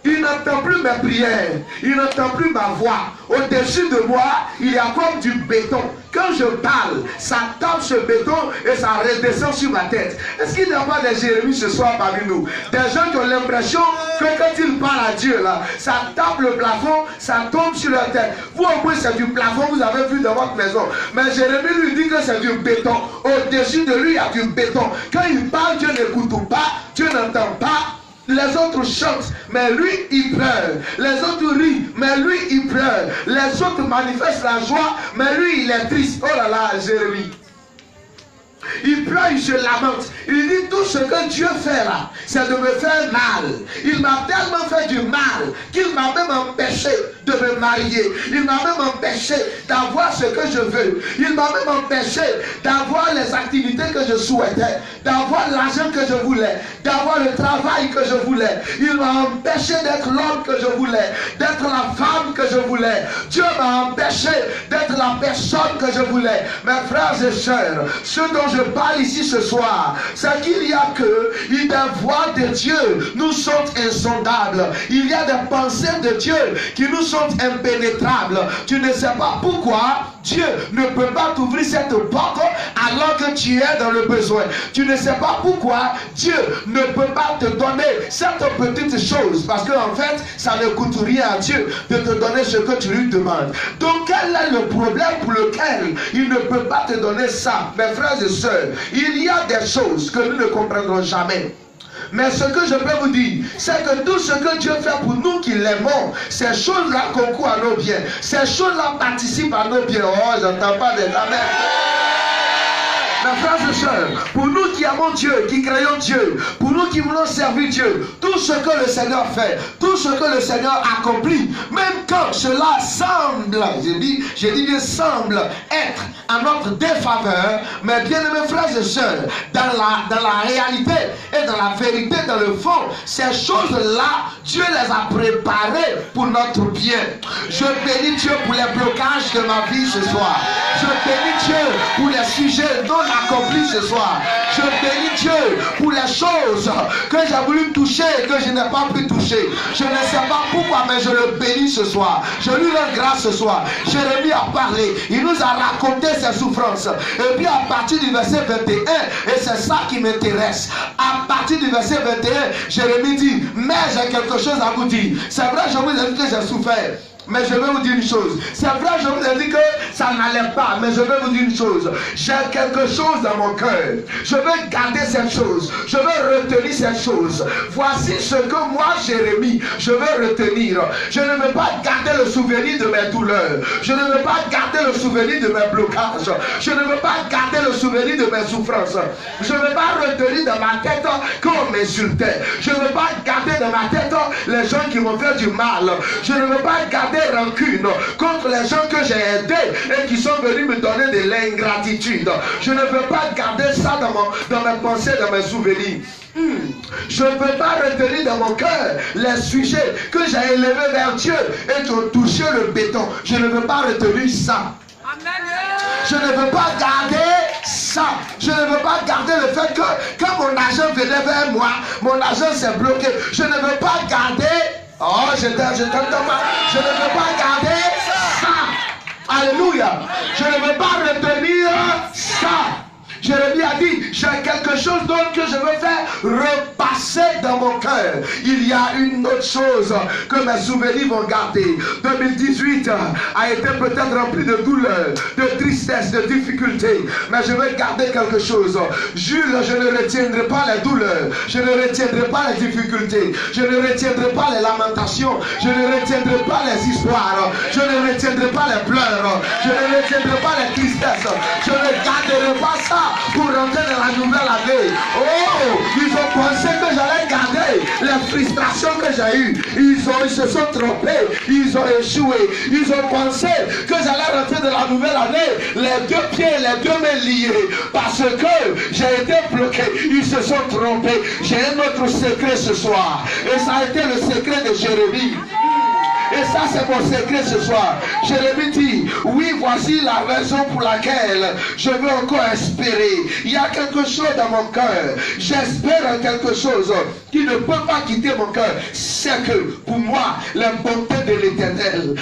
il n'entend plus mes prières, il n'entend plus ma voix. Au-dessus de moi, il y a comme du béton. Quand je parle, ça tape ce béton et ça redescend sur ma tête. Est-ce qu'il n'y a pas des Jérémies ce soir parmi nous? Des gens qui ont l'impression que quand ils parlent à Dieu, là, ça tape le plafond, ça tombe sur leur tête. Vous, au moins, c'est du plafond, vous avez vu dans votre maison. Mais Jérémie lui dit que c'est du béton. Au-dessus de lui, il y a du béton. Quand il parle, Dieu n'écoute pas, Dieu n'entend pas. Les autres chantent, mais lui, il pleure. Les autres rient, mais lui, il pleure. Les autres manifestent la joie, mais lui, il est triste. Oh là là, Jérémie. Il pleure, il se lamente. Il dit tout ce que Dieu fait là, c'est de me faire mal. Il m'a tellement fait du mal qu'il m'a même empêché de me marier. Il m'a même empêché d'avoir ce que je veux. Il m'a même empêché d'avoir les activités que je souhaitais, d'avoir l'argent que je voulais, d'avoir le travail que je voulais. Il m'a empêché d'être l'homme que je voulais, d'être la femme que je voulais. Dieu m'a empêché d'être la personne que je voulais. Mes frères et sœurs, ce dont je parle ici ce soir, c'est qu'il y a des voix de Dieu nous sont insondables. Il y a des pensées de Dieu qui nous sont impénétrables. Tu ne sais pas pourquoi Dieu ne peut pas t'ouvrir cette porte alors que tu es dans le besoin. Tu ne sais pas pourquoi Dieu ne peut pas te donner cette petite chose, parce qu'en fait, ça ne coûte rien à Dieu de te donner ce que tu lui demandes. Donc, quel est le problème pour lequel il ne peut pas te donner ça? Mes frères et sœurs, il y a des choses que nous ne comprendrons jamais. Mais ce que je peux vous dire, c'est que tout ce que Dieu fait pour nous qui l'aimons, ces choses-là concourent à nos biens. Ces choses-là participent à nos biens. Oh, j'entends pas des amen. Mes frères et sœurs, pour nous qui aimons Dieu, qui créons Dieu, pour nous qui voulons servir Dieu, tout ce que le Seigneur fait, tout ce que le Seigneur accomplit, même quand cela semble, je dis bien semble être à notre défaveur, mais bien aimés frères et sœurs, dans la réalité et dans la vérité, dans le fond, ces choses-là, Dieu les a préparées pour notre bien. Je bénis Dieu pour les blocages de ma vie ce soir. Je bénis Dieu pour les sujets dont accompli ce soir. Je bénis Dieu pour les choses que j'ai voulu toucher et que je n'ai pas pu toucher. Je ne sais pas pourquoi, mais je le bénis ce soir. Je lui rends grâce ce soir. Jérémie a parlé. Il nous a raconté ses souffrances. Et puis à partir du verset 21, et c'est ça qui m'intéresse. À partir du verset 21, Jérémie dit, mais j'ai quelque chose à vous dire. C'est vrai, je vous ai dit que j'ai souffert. Mais je vais vous dire une chose. C'est vrai, je vous ai dit que ça n'allait pas. Mais je vais vous dire une chose. J'ai quelque chose dans mon cœur. Je vais garder cette chose. Je vais retenir cette chose. Voici ce que moi, Jérémie, je vais retenir. Je ne veux pas garder le souvenir de mes douleurs. Je ne veux pas garder le souvenir de mes blocages. Je ne veux pas garder le souvenir de mes souffrances. Je ne veux pas retenir dans ma tête qu'on m'insultait. Je ne veux pas garder dans ma tête les gens qui m'ont fait du mal. Je ne veux pas garder rancune contre les gens que j'ai aidés et qui sont venus me donner de l'ingratitude. Je ne veux pas garder ça dans mes pensées, dans mes souvenirs. Je ne peux pas retenir dans mon cœur les sujets que j'ai élevés vers Dieu et qui ont touché le béton. Je ne veux pas retenir ça. Je ne veux pas garder ça. Je ne veux pas garder le fait que quand mon argent venait vers moi, mon argent s'est bloqué. Je ne veux pas garder. Oh, je ne veux pas garder ça. Alléluia. Je ne veux pas retenir ça. Jérémie a dit, j'ai quelque chose d'autre que je veux faire repasser dans mon cœur. Il y a une autre chose que mes souvenirs vont garder. 2018 a été peut-être rempli de douleur, de tristesse, de difficultés. Mais je vais garder quelque chose. Jules, je ne retiendrai pas les douleurs. Je ne retiendrai pas les difficultés. Je ne retiendrai pas les lamentations. Je ne retiendrai pas les histoires. Je ne retiendrai pas les pleurs. Je ne retiendrai pas les tristesses. Je ne garderai pas ça pour rentrer dans la nouvelle année. Oh, ils ont pensé que j'allais garder les frustrations que j'ai eues. Ils se sont trompés. Ils ont échoué. Ils ont pensé que j'allais rentrer dans la nouvelle année les deux pieds, les deux mains liés. Parce que j'ai été bloqué. Ils se sont trompés. J'ai un autre secret ce soir. Et ça a été le secret de Jérémie. Et ça, c'est mon secret ce soir. Jérémie dit, oui, voici la raison pour laquelle je veux encore espérer. Il y a quelque chose dans mon cœur. J'espère en quelque chose qui ne peut pas quitter mon cœur. C'est que pour moi, les bontés de l'Éternel,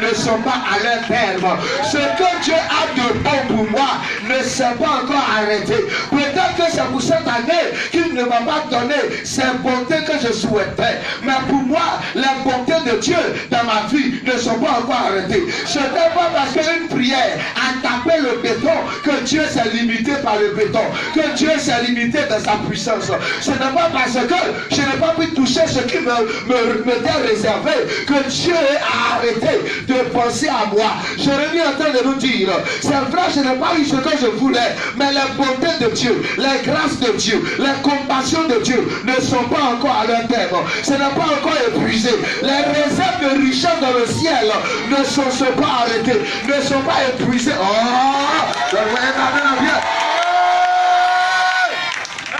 ne sont pas à leur terme. Ce que Dieu a de bon pour moi ne s'est pas encore arrêté. Peut-être que c'est pour cette année qu'il ne m'a pas donné ces bontés que je souhaitais. Mais pour moi, les bontés de Dieu dans ma vie ne sont pas encore arrêtées. Ce n'est pas parce qu'une prière a tapé le béton que Dieu s'est limité par le béton, que Dieu s'est limité dans sa puissance. Ce n'est pas parce que je n'ai pas pu toucher ce qui m'était réservé que Dieu a arrêté de penser à moi. Jérémie est en train de nous dire, c'est vrai, je n'ai pas eu ce que je voulais, mais les bontés de Dieu, les grâces de Dieu, les compassions de Dieu ne sont pas encore à leur terme. Ce n'est pas encore épuisé. Les réserves de richesse dans le ciel ne sont pas arrêtées, ne sont pas épuisées. Oh,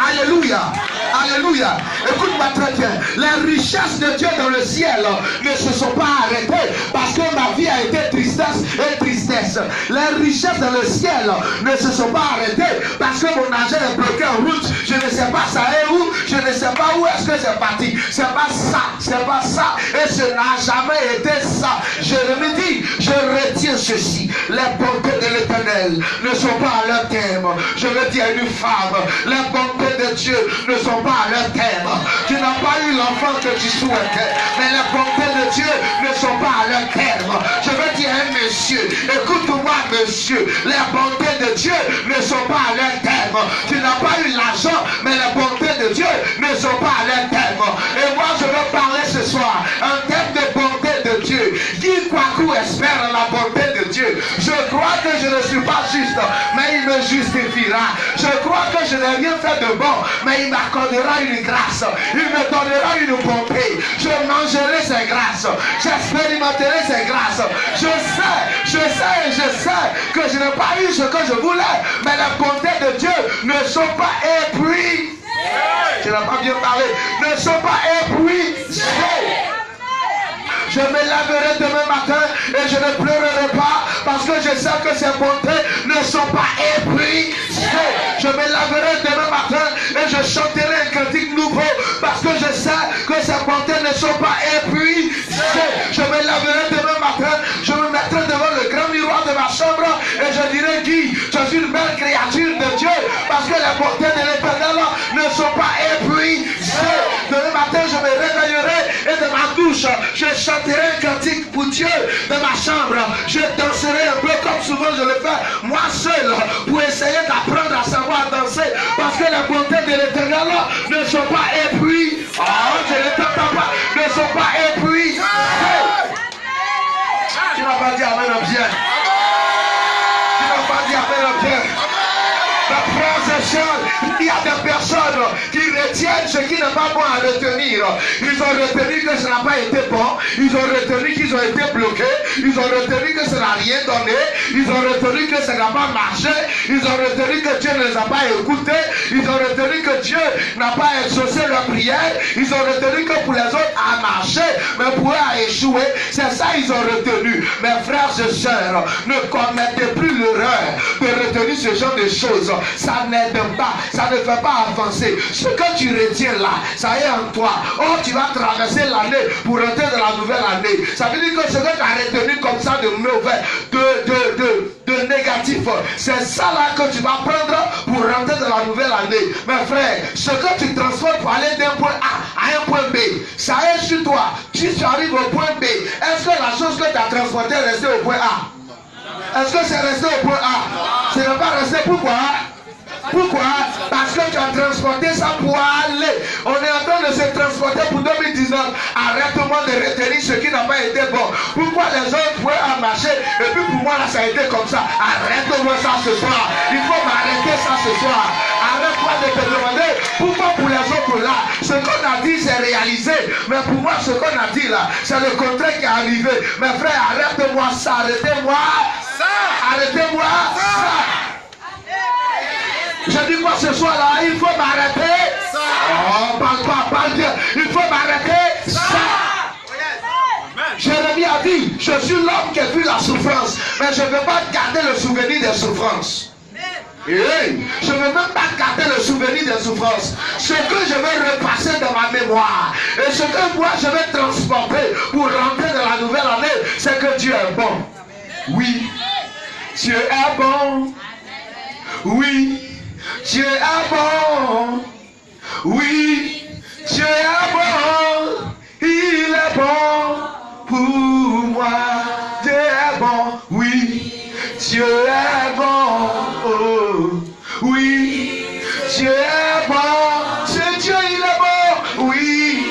alléluia. Alléluia. Écoute-moi très bien. Les richesses de Dieu dans le ciel ne se sont pas arrêtées parce que ma vie a été tristesse et tristesse. Les richesses dans le ciel ne se sont pas arrêtées parce que mon argent est bloqué en route. Je ne sais pas ça est où. Je ne sais pas où est-ce que c'est parti. C'est pas ça. C'est pas ça. Et ce n'a jamais été ça. Jérémie dit, je retiens ceci. Les bontés de l'Éternel ne sont pas à leur terme. Je le dis à une femme. Les bontés de Dieu ne sont pas à leur terme. Tu n'as pas eu l'enfant que tu souhaitais, mais les bontés de Dieu ne sont pas à leur terme. Je veux dire à un monsieur, écoute-moi monsieur, les bontés de Dieu ne sont pas à leur terme. Tu n'as pas eu l'argent, mais les bontés de Dieu ne sont pas à leur terme. Et moi je veux parler ce soir en termes de bonté de Dieu. Guy Kwaku espère la bonté de Dieu. Je crois que je ne suis pas juste, mais il me justifiera. Je crois que je n'ai rien fait de bon, mais il m'accordera une grâce. Il me donnera une bonté. Je mangerai ses grâces. J'expérimenterai ses grâces. Je sais que je n'ai pas eu ce que je voulais, mais les bontés de Dieu ne sont pas épuisées. Je n'ai pas bien parlé. Ne sont pas épuisées. Je me laverai demain matin et je ne pleurerai pas parce que je sais que ses bontés ne sont pas épuisées. Je me laverai demain matin et je chanterai un cantique nouveau parce que je sais que ses bontés ne sont pas épuisées. Je me laverai demain matin, je me mettrai devant le grand miroir de ma chambre et je dirai, Guy, je suis une belle créature de Dieu parce que les bontés de l'Éternel ne sont pas épuisées. Demain matin, je me réveillerai et de ma douche, je chanterai un cantique pour Dieu de ma chambre. Je danserai un peu comme souvent je le fais, moi seul, pour essayer d'apprendre à savoir danser parce que les bontés de l'Éternel ne sont pas épuisées. Oh, je ne t'entends pas, ne sont pas épuisées. Tu n'as pas dit amen bien. Tu n'as pas dit amen bien. Il y a des personnes qui retiennent ce qui n'est pas bon à retenir. Ils ont retenu que ça n'a pas été bon. Ils ont retenu qu'ils ont été bloqués. Ils ont retenu que ça n'a rien donné. Ils ont retenu que ça n'a pas marché. Ils ont retenu que Dieu ne les a pas écoutés. Ils ont retenu que Dieu n'a pas exaucé leur prière. Ils ont retenu que pour les autres a marché, mais pour eux a échoué. C'est ça ils ont retenu. Mes frères et sœurs, ne commettez plus l'erreur de retenir ce genre de choses. Ça n'aide pas, ça ne fait pas avancer. Ce que tu retiens là, ça est en toi. Oh, tu vas traverser l'année pour rentrer dans la nouvelle année. Ça veut dire que ce que tu as retenu comme ça de mauvais, de négatif, c'est ça là que tu vas prendre pour rentrer dans la nouvelle année. Mes frères, ce que tu transformes pour aller d'un point A à un point B, ça est sur toi. Si tu arrives au point B, est-ce que la chose que tu as transportée est restée au point A? Est-ce que c'est resté au point A? Ce n'est pas resté. Pourquoi? Pourquoi? Parce que tu as transporté ça pour aller. On est en train de se transporter pour 2019. Arrête-moi de retenir ce qui n'a pas été bon. Pourquoi les autres pouvaient en marcher et puis pour moi là ça a été comme ça? Arrête-moi ça ce soir. Il faut m'arrêter ça ce soir. Arrête-moi de te demander pourquoi pour les autres là ce qu'on a dit c'est réalisé, mais pour moi ce qu'on a dit là c'est le contraire qui est arrivé. Mes frères, arrête-moi ça. Arrêtez-moi ça. Arrêtez-moi ça. Je dis quoi ce soir là? Il faut m'arrêter ça. Oh, parle bien. Il faut m'arrêter ça. Jérémie a dit, je suis l'homme qui a vu la souffrance, mais je ne veux pas garder le souvenir des souffrances. Et je ne veux même pas garder le souvenir des souffrances. Ce que je vais repasser dans ma mémoire et ce que moi je vais transporter pour rentrer dans la nouvelle année, c'est que Dieu est bon. Oui, Dieu est bon. Oui, Dieu est bon. Oui, Dieu est bon. Il est bon pour moi. Dieu est bon. Oui, Dieu est bon. Oh, oui, Dieu est bon. C'est Dieu, il est bon. Oui,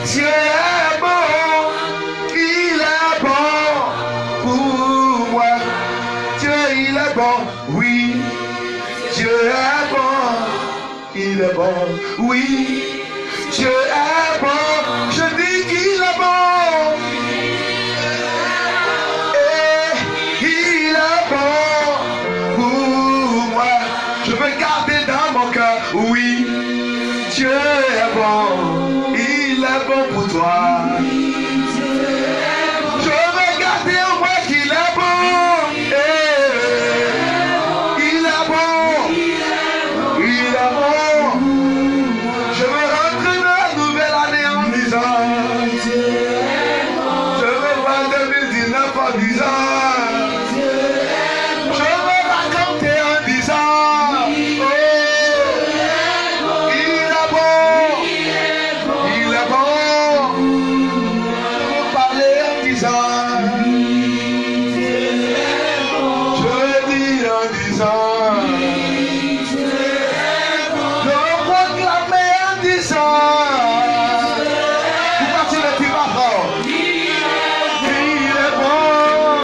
Dieu est bon. Il est bon pour moi. Dieu, il est bon. Oui, Dieu est bon. Il est bon. Oui, Dieu est bon. Je dis qu'il est bon. Et il est bon pour moi. Je veux garder dans mon cœur. Oui, Dieu est bon. Il est bon pour toi. Je veux garder en moi qu'il est bon. Il est bon. Il est bon.